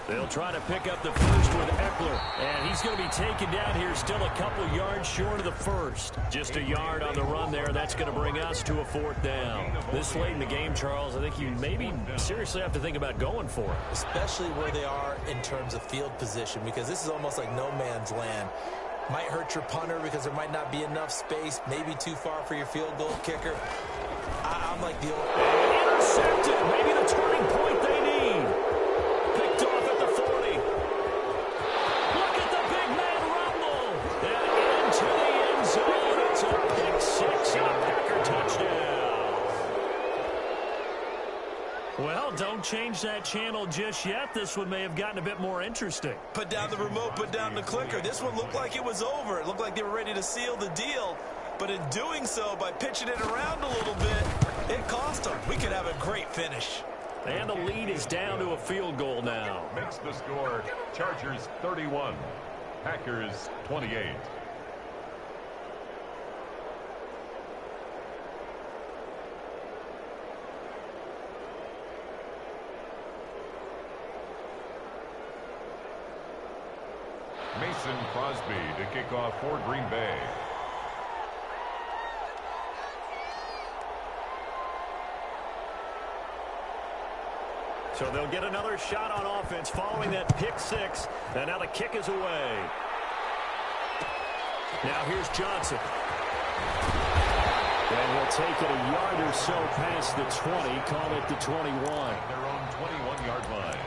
They'll try to pick up the first with Eckler. And he's going to be taken down here still a couple yards short of the first. Just a yard on the run there. That's going to bring us to a 4th down. This late in the game, Charles, I think you maybe seriously have to think about going for it. Especially where they are in terms of field position, because this is almost like no man's land. Might hurt your punter because there might not be enough space, maybe too far for your field goal kicker. I'm like the old... Intercepted. Maybe the turning point they need. Picked off at the 40. Look at the big man rumble. And into the end zone. It's a pick 6 and a Packer touchdown. Well, don't change that channel just yet. This one may have gotten a bit more interesting. Put down the remote, put down the clicker. This one looked like it was over. It looked like they were ready to seal the deal. But in doing so, by pitching it around a little bit, it cost them. We could have a great finish. And the lead is down to a field goal now. Makes the score Chargers 31, Packers 28. Mason Crosby to kick off for Green Bay. So they'll get another shot on offense following that pick six. And now the kick is away. Now here's Johnson. And he'll take it a yard or so past the 20. Call it the 21. Their own 21-yard line.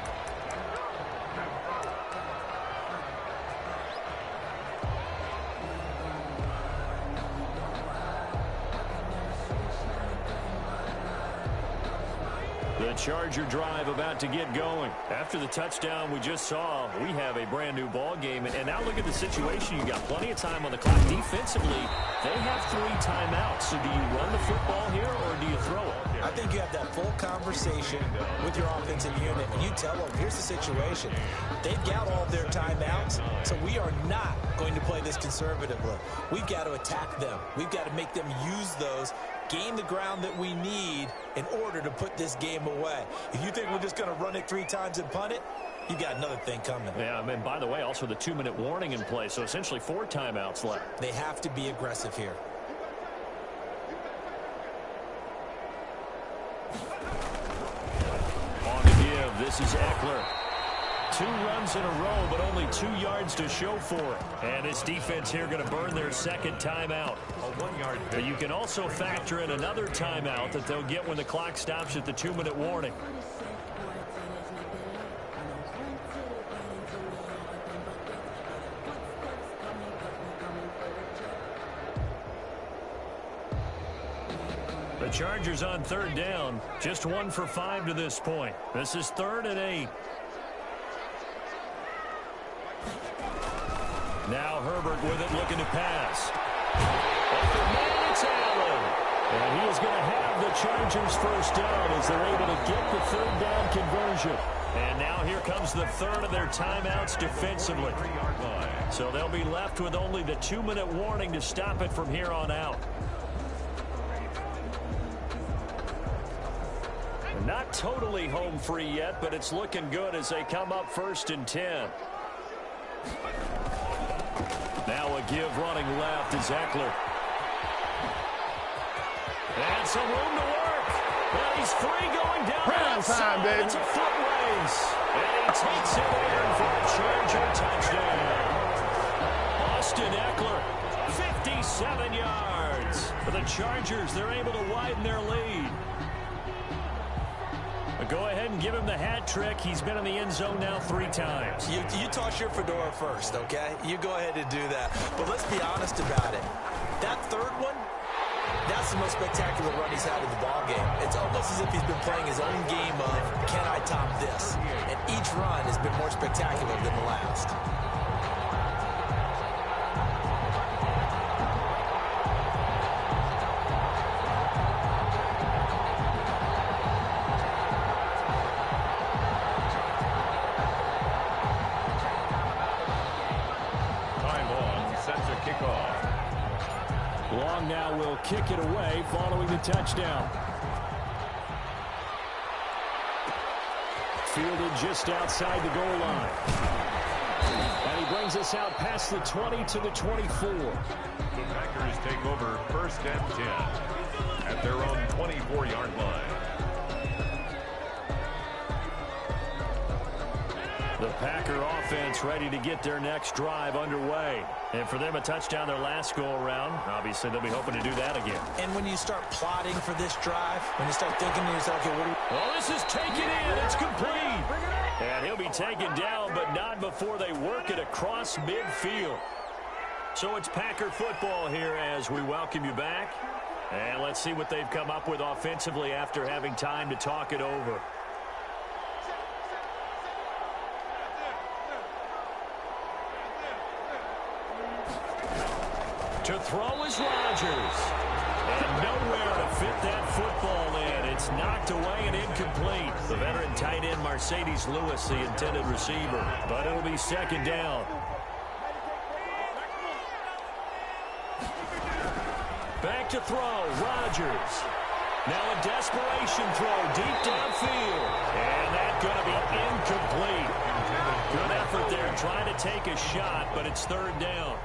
The Charger drive about to get going. After the touchdown we just saw, we have a brand new ball game. And now look at the situation. You got plenty of time on the clock. Defensively, they have 3 timeouts. So do you run the football here or do you throw it? I think you have that full conversation with your offensive unit, and you tell them, here's the situation. They've got all of their timeouts, so we are not going to play this conservatively. We've got to attack them. We've got to make them use those, gain the ground that we need in order to put this game away. If you think we're just going to run it 3 times and punt it, you got another thing coming. Yeah, and by the way, also the 2-minute warning in play, so essentially 4 timeouts left. They have to be aggressive here. On the give, this is Eckler. 2 runs in a row, but only 2 yards to show for it. And this defense here going to burn their second timeout. A 1-yard But you can also factor in another timeout that they'll get when the clock stops at the 2-minute warning. The Chargers on 3rd down, just 1 for 5 to this point. This is 3rd and 8. Now Herbert with it, looking to pass. Man, it's Allen. And he is going to have the Chargers first down as they're able to get the 3rd down conversion. And now here comes the 3rd of their timeouts defensively. So they'll be left with only the 2-minute warning to stop it from here on out. Not totally home free yet, but it's looking good as they come up 1st and 10. Now a give running left is Eckler. And some room to work. Well, he's free going down the outside. Baby. It's a foot race. And he takes it in for a Charger touchdown. Austin Eckler, 57 yards. For the Chargers, they're able to widen their lead. But go ahead and give him the hat trick. He's been in the end zone now 3 times. You toss your fedora first, okay? You go ahead and do that. But let's be honest about it. That 3rd one, that's the most spectacular run he's had in the ballgame. It's almost as if he's been playing his own game of, can I top this? And each run has been more spectacular than the last. Long now will kick it away following the touchdown. Fielded just outside the goal line. And he brings us out past the 20 to the 24. The Packers take over 1st and 10 at their own 24-yard line. The Packer offense ready to get their next drive underway. And for them, a touchdown their last go-around. Obviously, they'll be hoping to do that again. And when you start plotting for this drive, when you start thinking to yourself, okay, what do we... Oh, this is taken in. It's complete. And he'll be taken down, but not before they work it across midfield. So it's Packer football here as we welcome you back. And let's see what they've come up with offensively after having time to talk it over. To throw is Rodgers. And nowhere to fit that football in. It's knocked away and incomplete. The veteran tight end Mercedes Lewis, the intended receiver. But it'll be second down. Back to throw, Rodgers. Now a desperation throw deep downfield. And that's going to be incomplete. Good effort there trying to take a shot, but it's third down.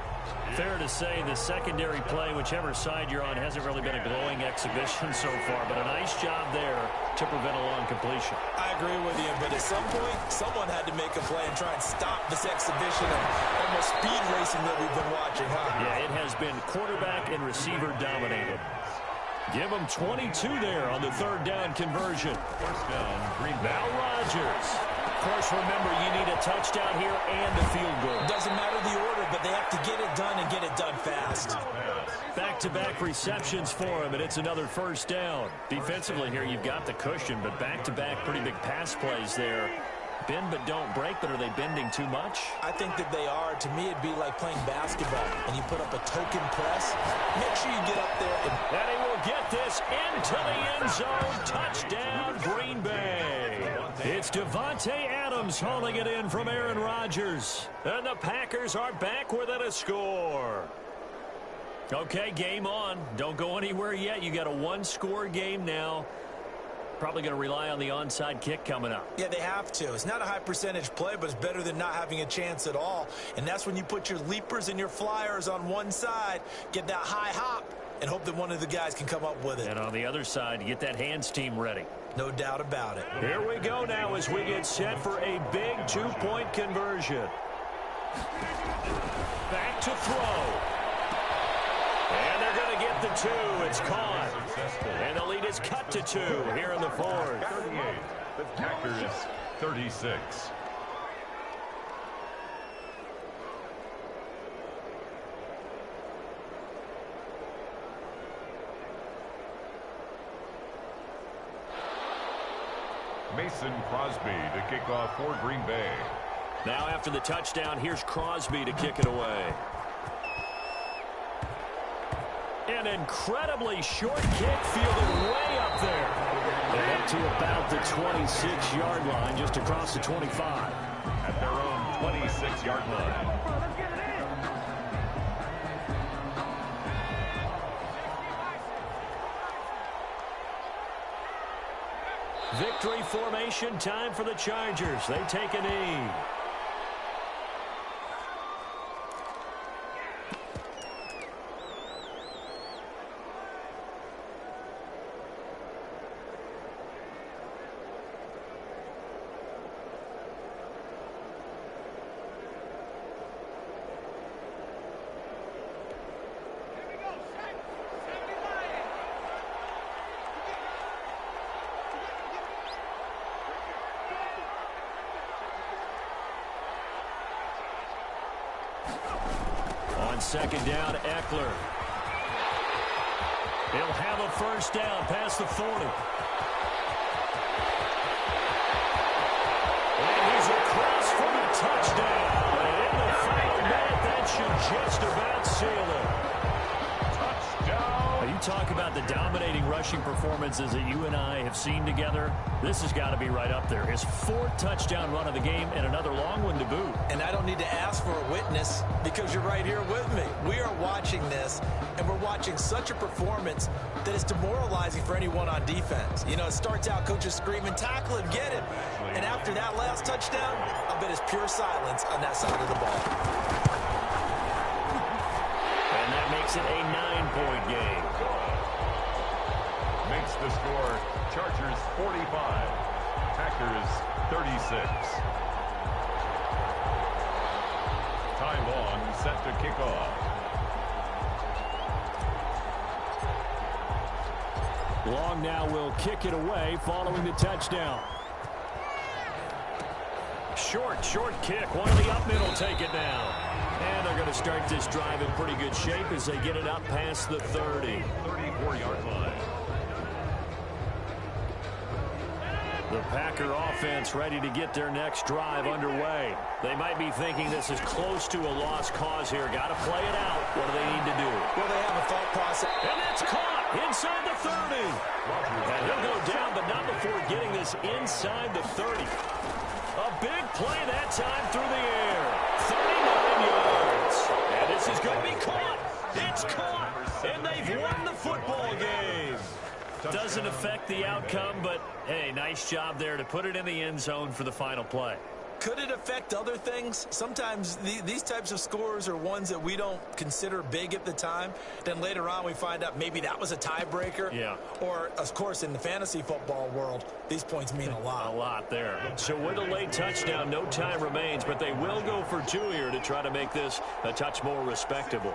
Fair to say the secondary play, whichever side you're on, hasn't really been a glowing exhibition so far, but a nice job there to prevent a long completion. I agree with you, but at some point, someone had to make a play and try and stop this exhibition of almost speed racing that we've been watching, huh? Yeah, it has been quarterback and receiver dominated. Give them 22 there on the third down conversion. First down, Green Bay. Now Rodgers. Of course, remember, you need a touchdown here and a field goal. Doesn't matter the order, but they have to get it done and get it done fast. Back-to-back receptions for him, and it's another first down. Defensively here, you've got the cushion, but back-to-back pretty big pass plays there. Bend but don't break, but are they bending too much? I think that they are. To me, it'd be like playing basketball, and you put up a token press. Make sure you get up there. And he will get this into the end zone. Touchdown, Green Bay. It's Devontae Adams hauling it in from Aaron Rodgers. And the Packers are back within a score. Okay, game on. Don't go anywhere yet. You got a one-score game now. Probably going to rely on the onside kick coming up. Yeah, they have to. It's not a high percentage play, but it's better than not having a chance at all. And that's when you put your leapers and your flyers on one side, get that high hop, and hope that one of the guys can come up with it. And on the other side, you get that hands team ready. No doubt about it. Here we go now as we get set for a big two-point conversion. Back to throw. And they're going to get the two. It's caught. And the lead is cut to 2 here in the fourth. 38. The Packers 36. Mason Crosby to kick off for Green Bay. Now after the touchdown, here's Crosby to kick it away. An incredibly short kick fielded way up there. And up to about the 26-yard line, just across the 25. At their own 26-yard line. Victory formation time for the Chargers. They take a knee. On second down, Eckler. He'll have a first down past the 40. And he's across for the touchdown. And in the final minute, that should just about seal it. Touchdown. You talk about the dominating rushing performances that you and I have seen together. This has got to be right up there. His 4th touchdown run of the game and another long one to boot. And I don't need to ask for a witness because you're right here with me. We are watching this, and we're watching such a performance that is demoralizing for anyone on defense. You know, it starts out coaches screaming, tackle him, get him. And after that last touchdown, I bet it's pure silence on that side of the ball. And that makes it a 9-point game. Makes the score Chargers 45, Packers 36. Ty Long set to kick off. Long now will kick it away following the touchdown. Short kick. One of the up middle take it down. And they're going to start this drive in pretty good shape as they get it up past the 30. 34-yard line. The Packer offense ready to get their next drive underway. They might be thinking this is close to a lost cause here. Got to play it out. What do they need to do? Well, they have a thought process. And it's caught inside the 30. And he'll go down, but not before getting this inside the 30. A big play that time through the air. 39 yards. And this is going to be caught. It's caught. And they've won the football game. Doesn't affect the outcome, but, hey, nice job there to put it in the end zone for the final play. Could it affect other things? Sometimes these types of scores are ones that we don't consider big at the time. Then later on we find out maybe that was a tiebreaker. Yeah. Or, of course, in the fantasy football world, these points mean a lot. A lot there. So with a late touchdown, no time remains, but they will go for 2 here to try to make this a touch more respectable.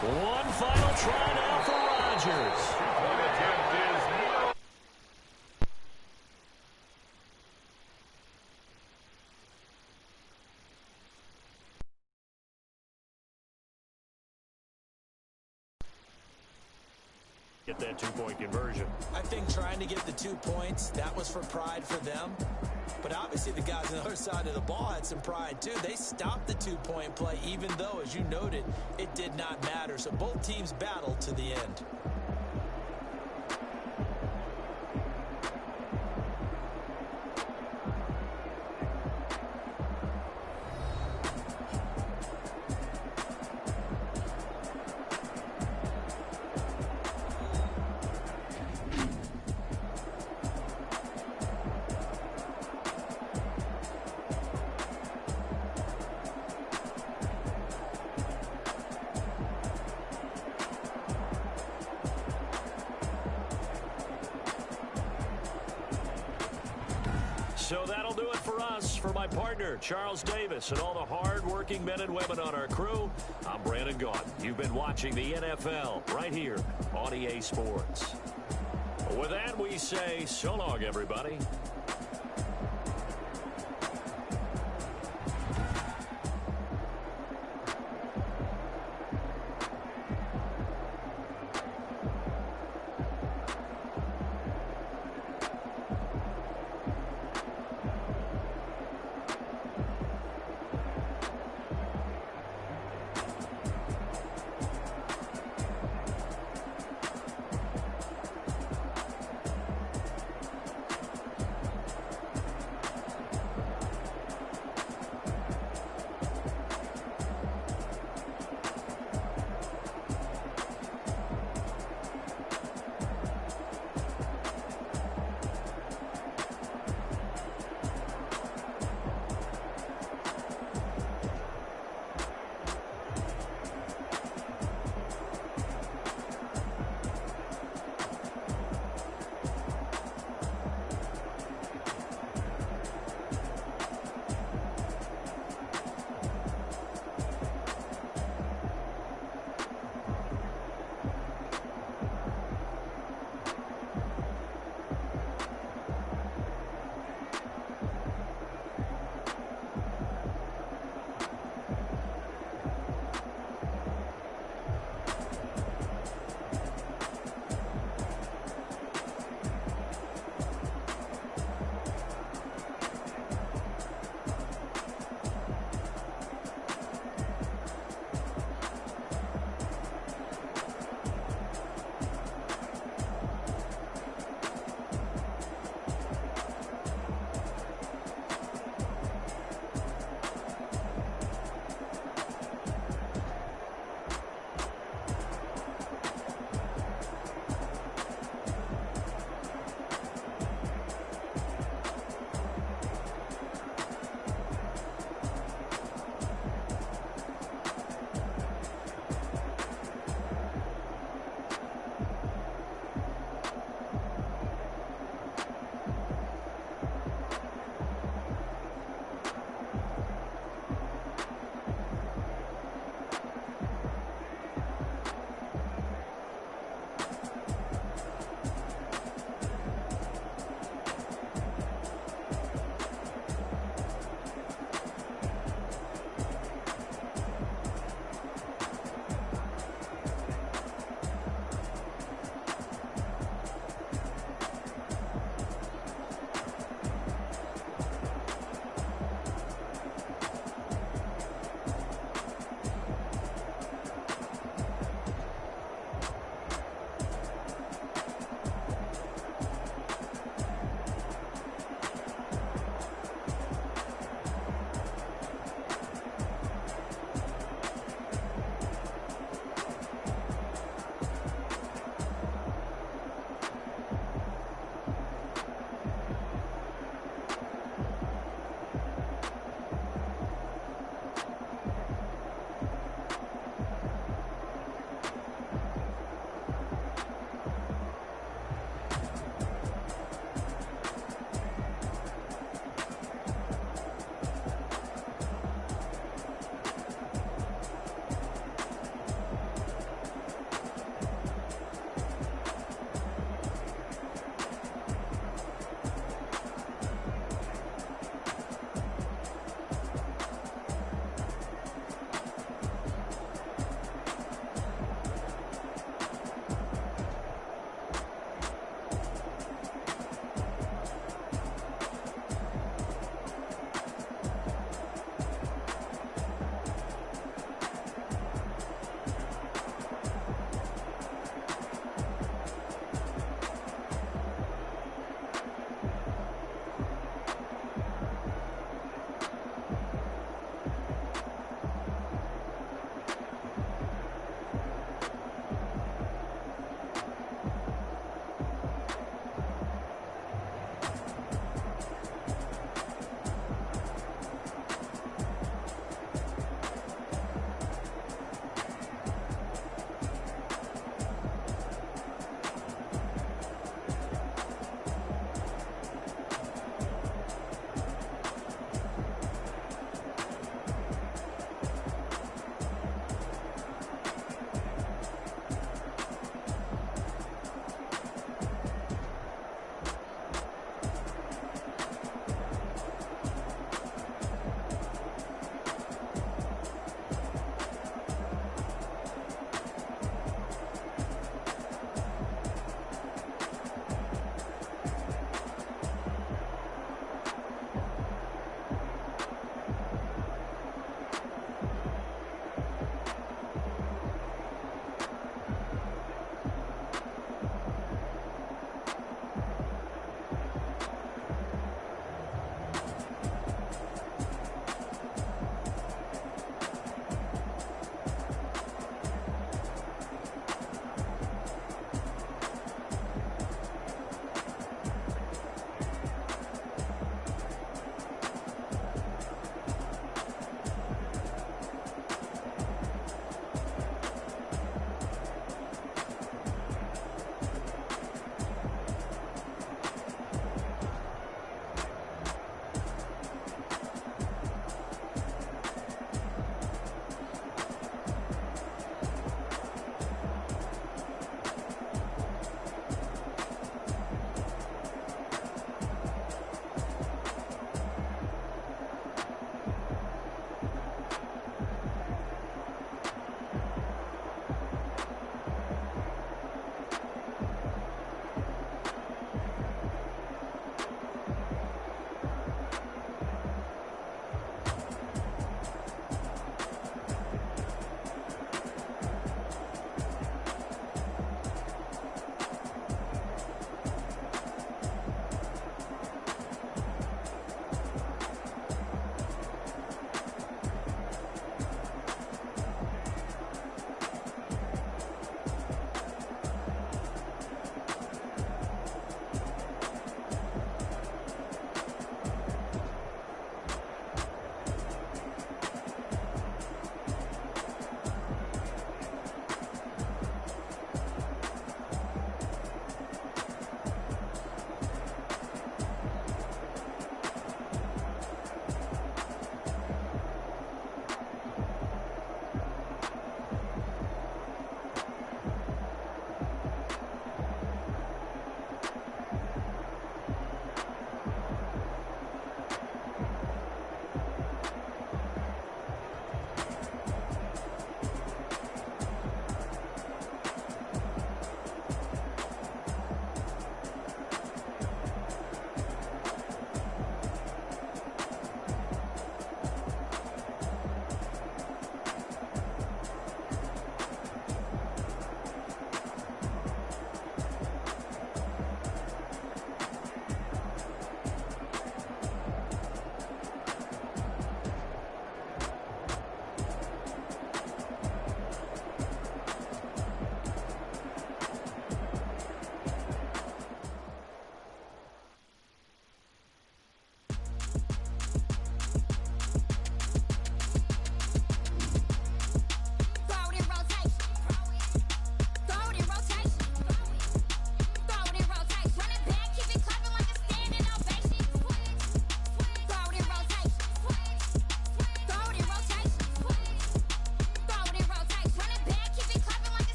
One final try now for Rodgers. Get that two-point conversion. I think trying to get the 2 points, that was for pride for them. But obviously the guys on the other side of the ball had some pride too. They stopped the two-point play even though, as you noted, it did not matter. So both teams battled to the end. So that'll do it for us. For my partner, Charles Davis, and all the hard-working men and women on our crew, I'm Brandon Gaudin. You've been watching the NFL right here on EA Sports. With that, we say so long, everybody.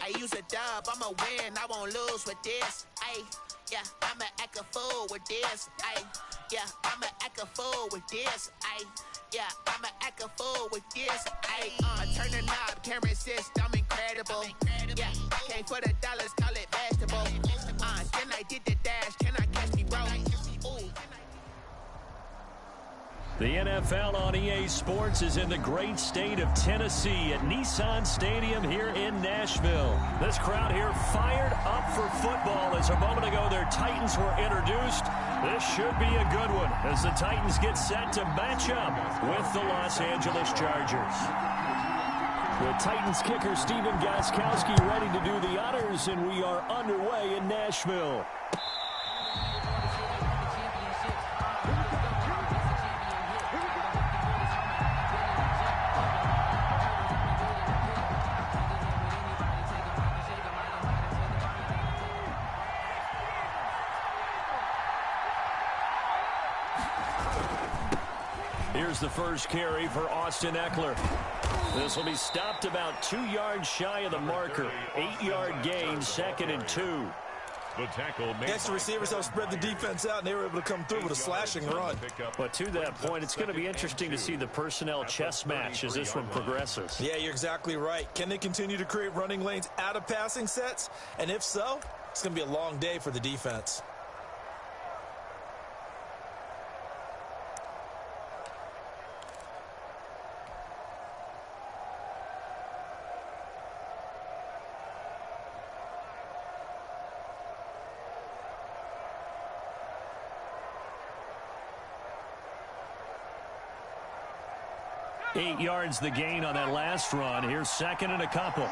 I use a dub, I'ma win, I won't lose with this. Ay, yeah, I'ma act a fool with this. Ay, yeah, I'ma act a fool with this. Ay, yeah, I'ma act a fool with this. Ay, turn the knob, camera assist, I'm incredible. Yeah, came for the dollars, call it vegetable. Then I did the dash, can I catch me, bro? Ooh. The NFL on EA Sports is in the great state of Tennessee at Nissan Stadium here in Nashville. This crowd here fired up for football as a moment ago their Titans were introduced. This should be a good one as the Titans get set to match up with the Los Angeles Chargers. The Titans kicker Stephen Gostkowski ready to do the honors, and we are underway in Nashville. Here's the first carry for Austin Eckler. This will be stopped about 2 yards shy of the marker. 8-yard gain, 2nd and 2. The tackle made. Next, the receivers helped spread the defense out, and they were able to come through with a slashing run. But to that point, it's going to be interesting to see the personnel chess match as this one progresses. Yeah, you're exactly right. Can they continue to create running lanes out of passing sets? And if so, it's going to be a long day for the defense. Eight yards the gain on that last run. Here's 2nd and a couple.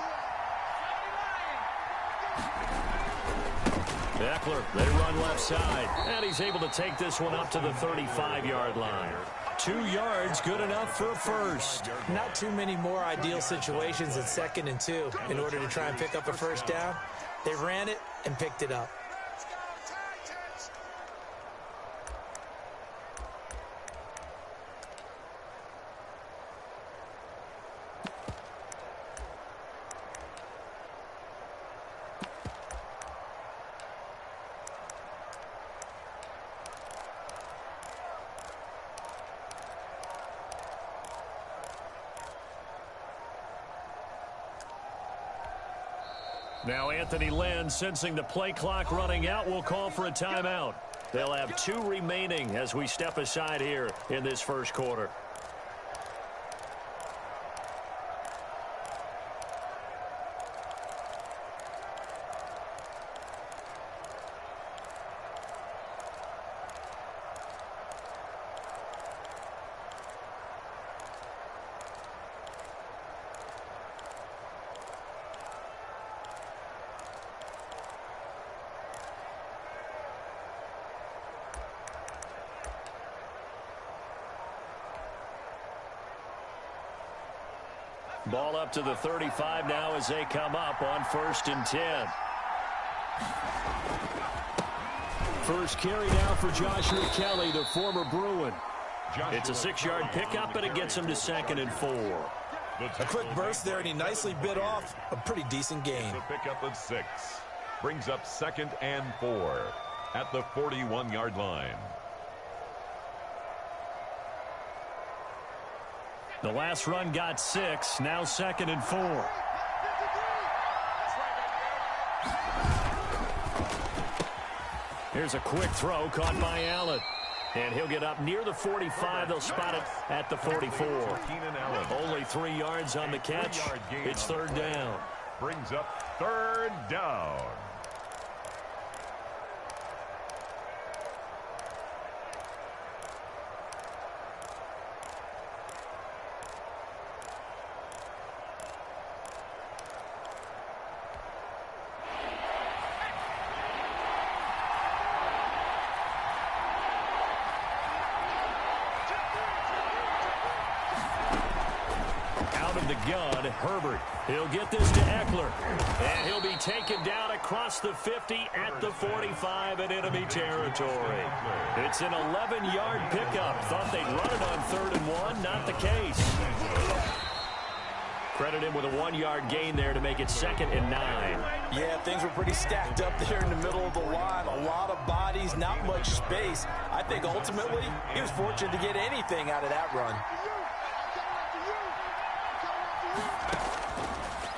Eckler, they run left side. And he's able to take this one up to the 35-yard line. 2 yards, good enough for a first. Not too many more ideal situations in 2nd and 2 in order to try and pick up a first down. They ran it and picked it up. Now Anthony Lynn, sensing the play clock running out, will call for a timeout. They'll have 2 remaining as we step aside here in this first quarter. Ball up to the 35 now as they come up on 1st and 10. First carry now for Joshua Kelly, the former Bruin. It's a 6-yard pickup, and it gets him to 2nd and 4. A quick burst there, and he nicely bit off a pretty decent gain. The pickup of 6 brings up 2nd and 4 at the 41-yard line. The last run got 6, now 2nd and 4. Here's a quick throw caught by Allen. And he'll get up near the 45. They'll spot it at the 44. Only 3 yards on the catch. It's 3rd down. Brings up 3rd down. Gun, Herbert. He'll get this to Eckler. And he'll be taken down across the 50 at the 45 in enemy territory. It's an 11-yard pickup. Thought they'd run it on 3rd and 1. Not the case. Credit him with a 1-yard gain there to make it 2nd and 9. Yeah, things were pretty stacked up there in the middle of the line. A lot of bodies, not much space. I think ultimately he was fortunate to get anything out of that run.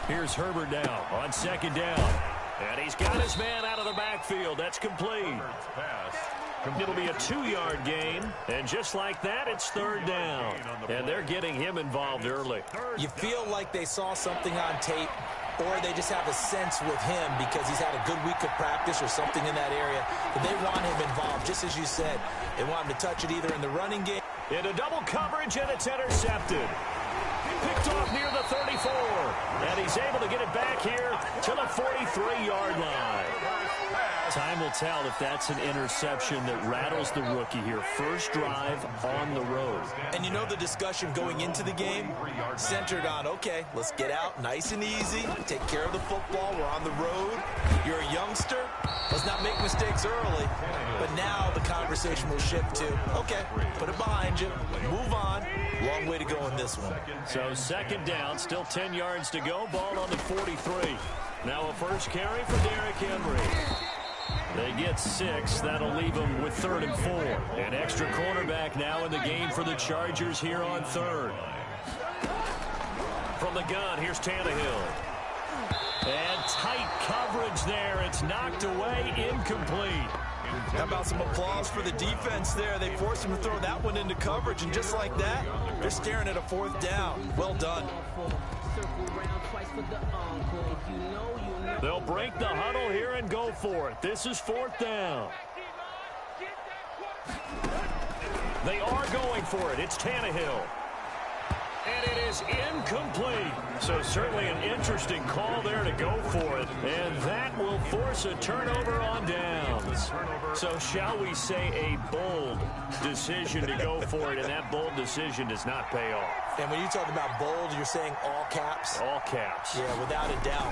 Here's Herbert now on 2nd down. And he's got his man out of the backfield. That's complete. It'll be a 2-yard gain. And just like that, it's 3rd down. And they're getting him involved early. You feel like they saw something on tape, or they just have a sense with him because he's had a good week of practice or something in that area. But they want him involved, just as you said. They want him to touch it either in the running game. Into double coverage, and it's intercepted. Picked off near the 34. And he's able to get it back here to the 43-yard line. Time will tell if that's an interception that rattles the rookie here. First drive on the road. And you know the discussion going into the game centered on, okay, let's get out nice and easy, take care of the football, we're on the road. You're a youngster, let's not make mistakes early. But now the conversation will shift to, okay, put it behind you, move on. Long way to go in this one. So 2nd down, still 10 yards to go, ball on the 43. Now a first carry for Derrick Henry. They get 6. That'll leave them with 3rd and 4. An extra cornerback now in the game for the Chargers here on 3rd. From the gun, here's Tannehill. And tight coverage there. It's knocked away, incomplete. How about some applause for the defense there? They forced him to throw that one into coverage, and just like that, they're staring at a 4th down. Well done. They'll break the huddle here and go for it. This is 4th down. They are going for it. It's Tannehill. And it is incomplete. So certainly an interesting call there to go for it. And that will force a turnover on downs. So shall we say a bold decision to go for it, and that bold decision does not pay off. And when you talk about bold, you're saying all caps? All caps. Yeah, without a doubt.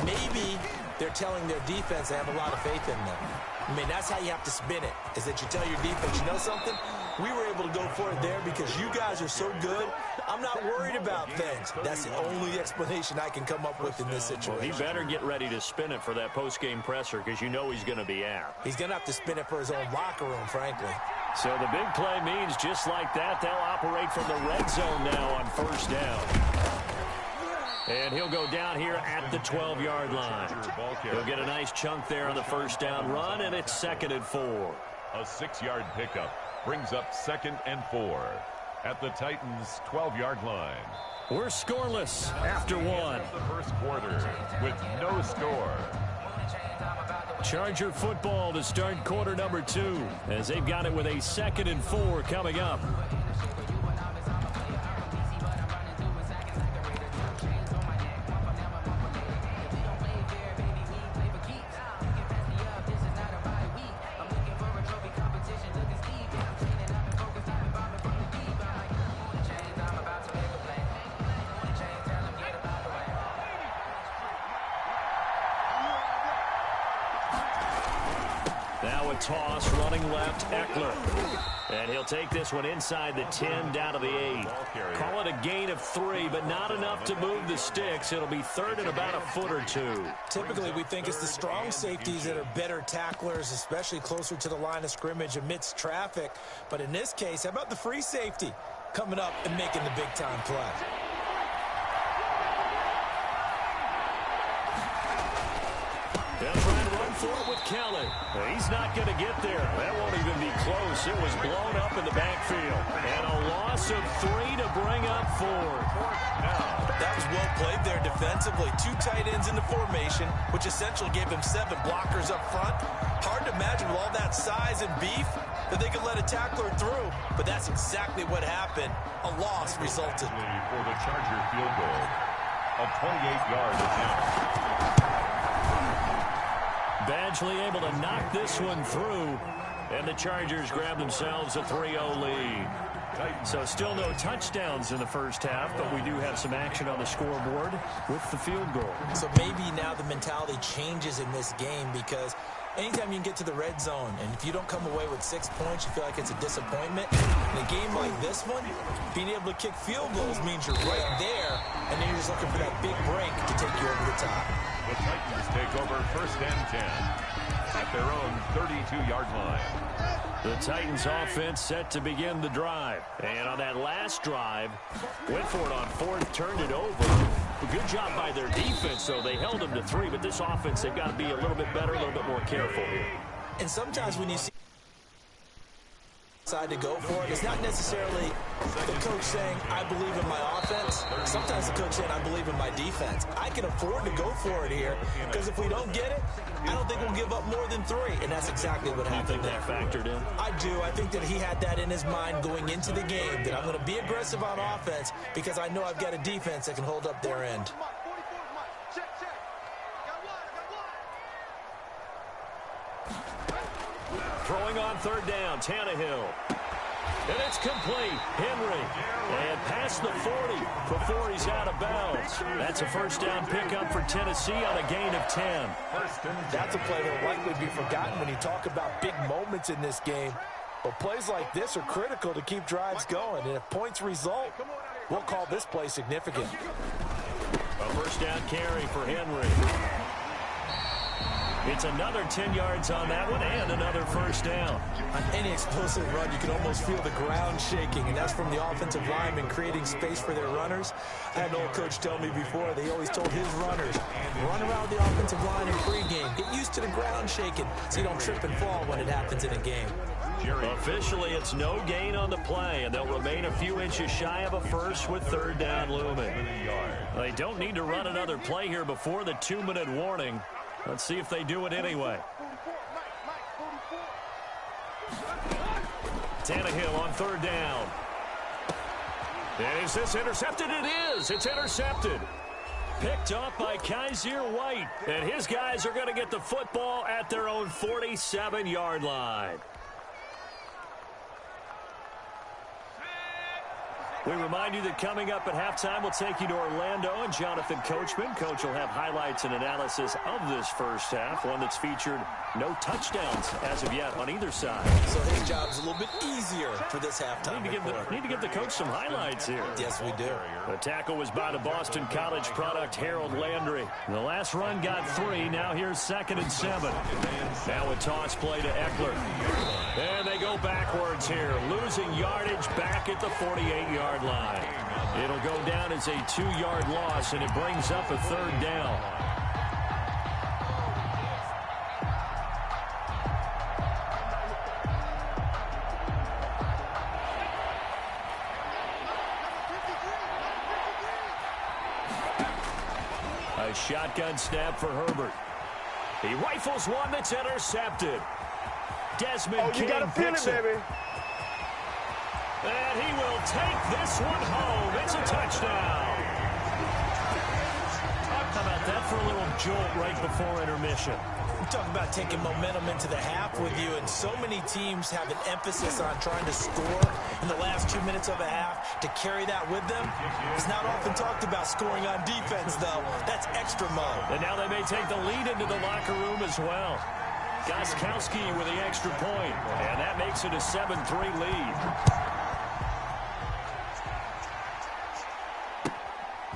Maybe they're telling their defense they have a lot of faith in them. I mean, that's how you have to spin it, is that you tell your defense, you know something? We were able to go for it there because you guys are so good. I'm not worried about things. That's the only explanation I can come up with in this situation. Well, he better get ready to spin it for that post-game presser because you know he's going to be out. He's going to have to spin it for his own locker room, frankly. So the big play means just like that, they'll operate from the red zone now on 1st down. And he'll go down here at the 12-yard line. He'll get a nice chunk there on the 1st down run, and it's 2nd and 4. A 6-yard pickup brings up 2nd and 4 at the Titans' 12-yard line. We're scoreless after 1. The first quarter with no score. Charger football to start quarter number 2 as they've got it with a 2nd and 4 coming up. Toss running left, Eckler. And he'll take this one inside the 10 down to the 8. Call it a gain of 3, but not enough to move the sticks. It'll be 3rd and about a foot or 2. Typically, we think it's the strong safeties that are better tacklers, especially closer to the line of scrimmage amidst traffic. But in this case, how about the free safety coming up and making the big-time play? They'll try and run for it with Kelly. He's not going to get there. That won't even be close. It was blown up in the backfield. And a loss of 3 to bring up 4. That was well played there defensively. 2 tight ends in the formation, which essentially gave him 7 blockers up front. Hard to imagine with all that size and beef that they could let a tackler through. But that's exactly what happened. A loss resulted. For the Charger field goal, a 28-yard attempt. Badgley able to knock this one through, and the Chargers grab themselves a 3-0 lead. So still no touchdowns in the first half, but we do have some action on the scoreboard with the field goal. So maybe now the mentality changes in this game because Anytime you can get to the red zone, and if you don't come away with 6 points, you feel like it's a disappointment. In a game like this one, being able to kick field goals means you're right there, and then you're just looking for that big break to take you over the top. The Titans take over 1st and 10 at their own 32-yard line. The Titans offense set to begin the drive. And on that last drive, went for it on 4th, turned it over. A good job by their defense, though. They held them to 3, but this offense, they've got to be a little bit better, a little bit more careful here. And sometimes when you see decide to go for it, it's not necessarily the coach saying, I believe in my offense. Sometimes the coach saying, I believe in my defense. I can afford to go for it here, because if we don't get it, I don't think we'll give up more than 3. And that's exactly what happened there. Factored in? I do. I think that he had that in his mind going into the game, that I'm going to be aggressive on offense because I know I've got a defense that can hold up their end. Throwing on 3rd down, Tannehill. And it's complete. Henry. And past the 40 before he's out of bounds. That's a 1st down pickup for Tennessee on a gain of 10. That's a play that will likely be forgotten when you talk about big moments in this game. But plays like this are critical to keep drives going. And if points result, we'll call this play significant. A 1st down carry for Henry. It's another 10 yards on that one and another 1st down. On any explosive run, you can almost feel the ground shaking, and that's from the offensive linemen creating space for their runners. I had an old coach tell me before, they always told his runners, run around the offensive line in pregame. Get used to the ground shaking so you don't trip and fall when it happens in a game. Officially, it's no gain on the play, and they'll remain a few inches shy of a 1st with 3rd down looming. They don't need to run another play here before the 2-minute warning. Let's see if they do it anyway. Tannehill on 3rd down. And is this intercepted? It is. It's intercepted. Picked up by Kaiser White. And his guys are going to get the football at their own 47-yard line. We remind you that coming up at halftime, we'll take you to Orlando and Jonathan Coachman. Coach will have highlights and analysis of this first half, one that's featured no touchdowns as of yet on either side. So his job's a little bit easier for this halftime. Need to give the coach some highlights here. Yes, we do. The tackle was by the Boston College product, Harold Landry. The last run got 3. Now here's 2nd and 7. Now a toss play to Eckler. And they go backwards here, losing yardage back at the 48-yard line. It'll go down as a 2-yard loss, and it brings up a 3rd down. A shotgun snap for Herbert. He rifles one that's intercepted. Desmond King picks it. And he will take this one home. It's a touchdown. How about that for a little jolt right before intermission? We talk about taking momentum into the half with you, and so many teams have an emphasis on trying to score in the last 2 minutes of a half to carry that with them. It's not often talked about scoring on defense, though. That's extra mode. And now they may take the lead into the locker room as well. Gostkowski with the extra point, and that makes it a 7-3 lead.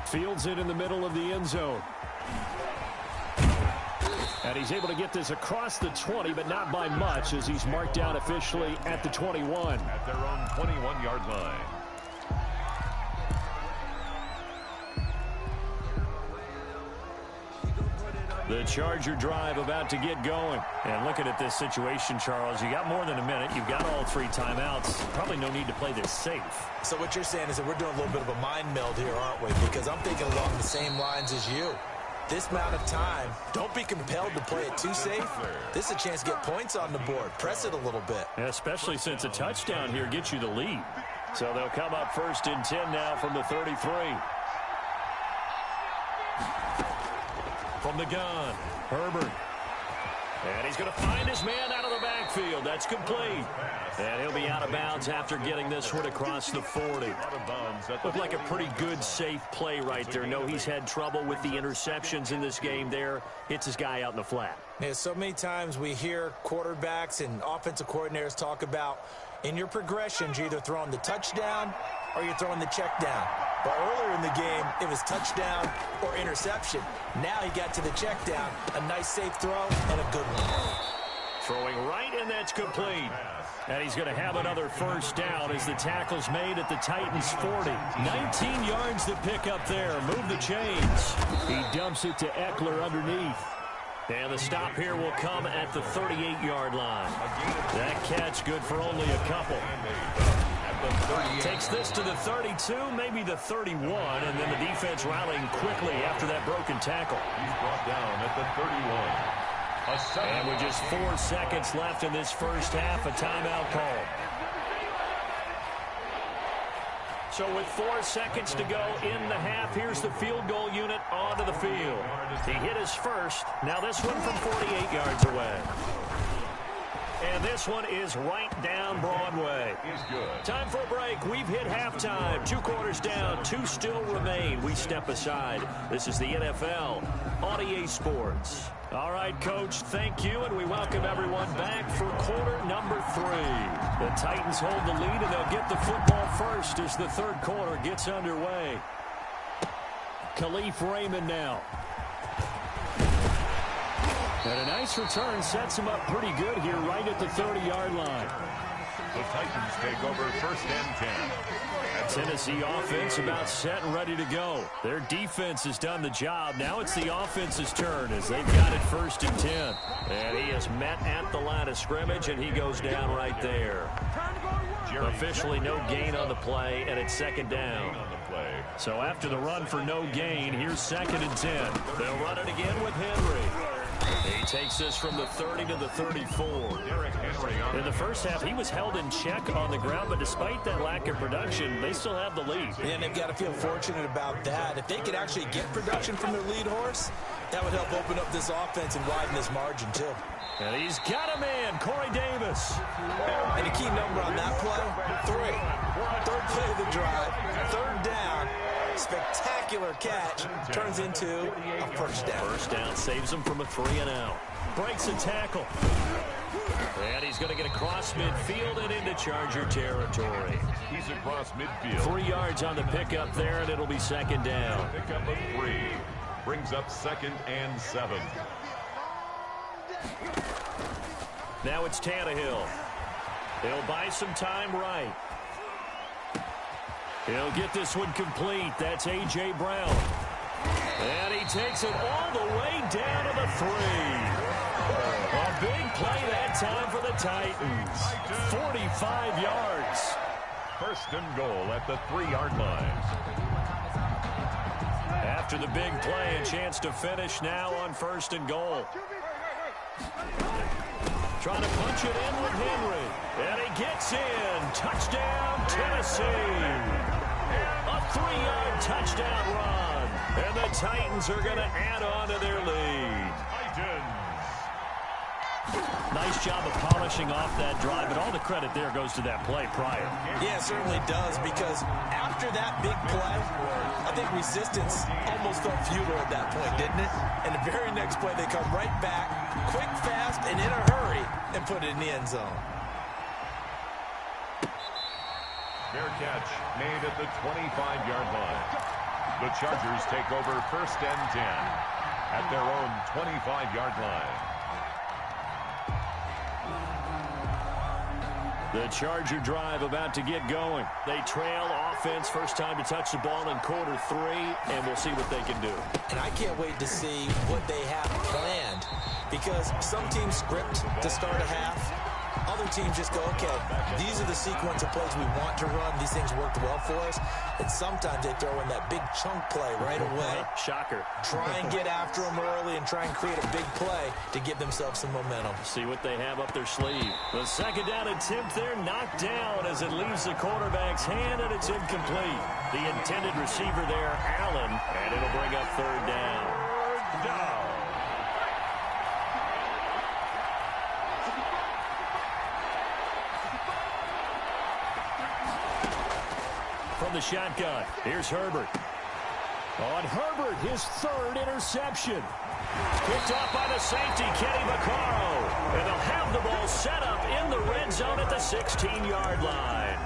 Fields it in the middle of the end zone. And he's able to get this across the 20, but not by much, as he's marked down officially at the 21. At their own 21-yard line. The Charger drive about to get going. And looking at this situation, Charles, you got more than a minute. You've got all 3 timeouts. Probably no need to play this safe. So what you're saying is that we're doing a little bit of a mind meld here, aren't we? Because I'm thinking along the same lines as you. This amount of time, don't be compelled to play it too safe. This is a chance to get points on the board. Press it a little bit. Yeah, especially since a touchdown here gets you the lead. So they'll come up 1st and 10 now from the 33. From the gun, Herbert. And he's going to find his man out of the backfield. That's complete. And he'll be out of bounds after getting this one across the 40. Looked like a pretty good, safe play right there. No, he's had trouble with the interceptions in this game there. Hits his guy out in the flat. Yeah, so many times we hear quarterbacks and offensive coordinators talk about in your progressions, you're either throwing the touchdown or you're throwing the check down. But earlier in the game, it was touchdown or interception. Now he got to the check down, a nice safe throw, and a good one. Throwing right, and that's complete. And he's going to have another first down as the tackle's made at the Titans' 40. 19 yards to pick up there. Move the chains. He dumps it to Eckler underneath. And the stop here will come at the 38-yard line. That catch good for only a couple. Takes this to the 32, maybe the 31, and then the defense rallying quickly after that broken tackle. He's brought down at the 31. And with just 4 seconds left in this first half, a timeout call. So with 4 seconds to go in the half, here's the field goal unit onto the field. He hit his first. Now this one from 48 yards away. And this one is right down Broadway. Time for a break. We've hit halftime. 2 quarters down. 2 still remain. We step aside. This is the NFL on EA Sports. All right, Coach, thank you, and we welcome everyone back for quarter number 3. The Titans hold the lead, and they'll get the football first as the third quarter gets underway. Khalif Raymond now. And a nice return sets him up pretty good here right at the 30-yard line. The Titans take over first and 10. Tennessee offense about set and ready to go. Their defense has done the job. Now it's the offense's turn as they've got it first and 10. And he is met at the line of scrimmage, and he goes down right there. Officially no gain on the play, and it's second down. So after the run for no gain, here's second and 10. They'll run it again with Henry. He takes this from the 30 to the 34. In the first half, he was held in check on the ground, but despite that lack of production, they still have the lead. And they've got to feel fortunate about that. If they could actually get production from their lead horse, that would help open up this offense and widen this margin, too. And he's got a man, Corey Davis. And a key number on that play, 3. Third play of the drive, third down. Spectacular catch turns into a first down. First down saves him from a 3-and-out. Breaks a tackle. And he's going to get across midfield and into Charger territory. He's across midfield. 3 yards on the pickup there, and it'll be second down. Pickup of 3. Brings up second and 7. Now it's Tannehill. He'll buy some time right. He'll get this one complete. That's A.J. Brown. And he takes it all the way down to the 3. A big play that time for the Titans. 45 yards. First and goal at the 3-yard line. After the big play, a chance to finish now on first and goal. Trying to punch it in with Henry. And he gets in. Touchdown, Tennessee. A 3-yard touchdown run. And the Titans are going to add on to their lead. Nice job of polishing off that drive, but all the credit there goes to that play prior. Yeah, it certainly does, because after that big play, I think resistance almost felt futile at that point, didn't it? And the very next play, they come right back, quick, fast, and in a hurry, and put it in the end zone. Fair catch made at the 25-yard line. The Chargers take over first and 10 at their own 25-yard line. The Charger drive about to get going. They trail offense, first time to touch the ball in quarter 3, and we'll see what they can do. And I can't wait to see what they have planned, because some teams script to start a half. Other teams just go, okay, these are the sequence of plays we want to run. These things worked well for us. And sometimes they throw in that big chunk play right away. Shocker. Try and get after them early and try and create a big play to give themselves some momentum. See what they have up their sleeve. The second down attempt there knocked down as it leaves the quarterback's hand, and it's incomplete. The intended receiver there, Allen, and it'll bring up third down. from the shotgun. Here's Herbert. On Herbert, his third interception. Picked off by the safety, Kenny Vaccaro. And they'll have the ball set up in the red zone at the 16-yard line.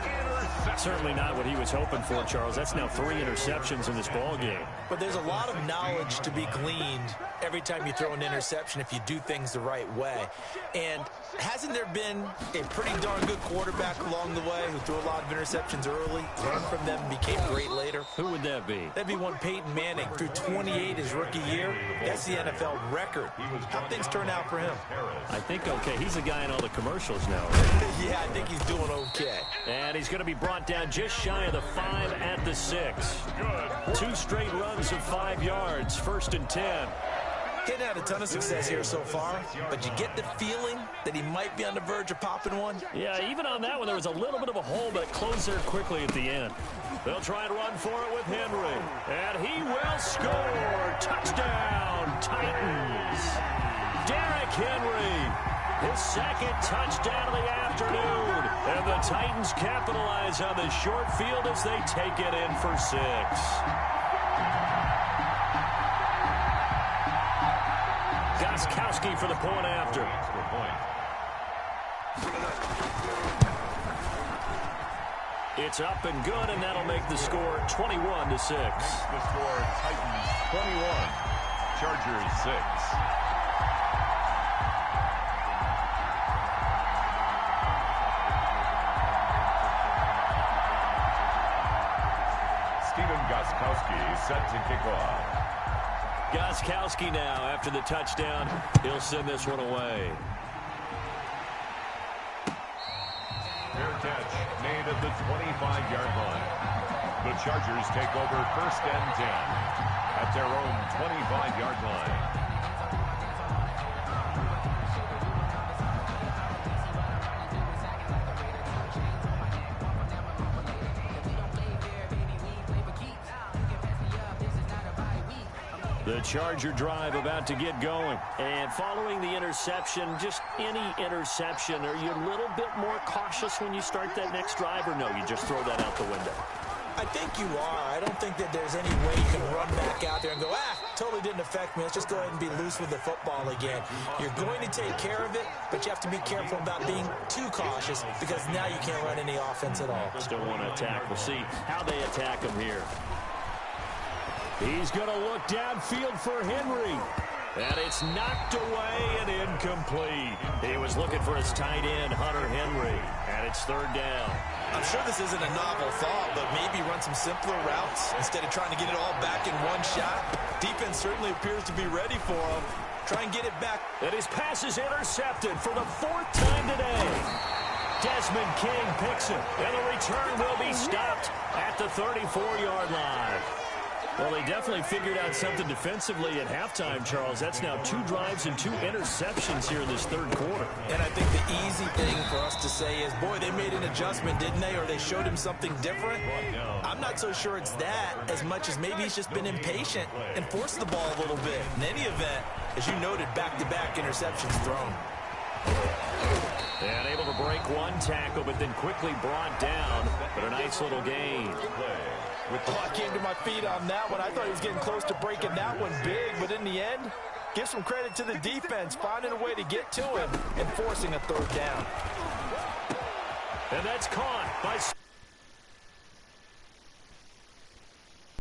Certainly not what he was hoping for, Charles. That's now 3 interceptions in this ball game. But there's a lot of knowledge to be gleaned every time you throw an interception if you do things the right way. And hasn't there been a pretty darn good quarterback along the way who threw a lot of interceptions early, learned from them, became great later? Who would that be? That'd be one Peyton Manning. Threw 28 his rookie year. That's the NFL record. How things turn out for him? I think okay. He's a guy in all the commercials now. Yeah, I think he's doing okay. And he's going to be brought down just shy of the 5 at the 6. 2 straight runs of 5 yards. 1st and 10. He hadn't had a ton of success here so far, but you get the feeling that he might be on the verge of popping one. Yeah, even on that one, there was a little bit of a hole, but it closed there quickly at the end. They'll try and run for it with Henry. And he will score. Touchdown, Titans. Derrick Henry, his 2nd touchdown of the afternoon. And the Titans capitalize on the short field as they take it in for 6. Gostkowski for the point after. It's up and good, and that'll make the score 21-6. The score, Titans 21, Chargers 6. Stephen Gostkowski set to kick off. Gostkowski now, after the touchdown, he'll send this one away. Fair catch made at the 25-yard line. The Chargers take over 1st and 10 at their own 25-yard line. The Charger drive about to get going. And following the interception, just any interception, are you a little bit more cautious when you start that next drive, or no, you just throw that out the window? I think you are. I don't think that there's any way you can run back out there and go, totally didn't affect me. Let's just go ahead and be loose with the football again. You're going to take care of it, but you have to be careful about being too cautious because now you can't run any offense at all. Still want to attack. We'll see how they attack him here. He's going to look downfield for Henry. And it's knocked away and incomplete. He was looking for his tight end, Hunter Henry. And it's 3rd down. I'm sure this isn't a novel thought, but maybe run some simpler routes instead of trying to get it all back in one shot. Defense certainly appears to be ready for him. Try and get it back. And his pass is intercepted for the 4th time today. Desmond King picks it. And the return will be stopped at the 34-yard line. Well, they definitely figured out something defensively at halftime, Charles. That's now 2 drives and 2 interceptions here in this 3rd quarter. And I think the easy thing for us to say is, boy, they made an adjustment, didn't they? Or they showed him something different. I'm not so sure it's that as much as maybe he's just been impatient and forced the ball a little bit. In any event, as you noted, back-to-back interceptions thrown. And able to break one tackle, but then quickly brought down. But a nice little gain. I came to my feet on that one. I thought he was getting close to breaking that one big, but in the end, give some credit to the defense, finding a way to get to him and forcing a 3rd down. And that's caught by...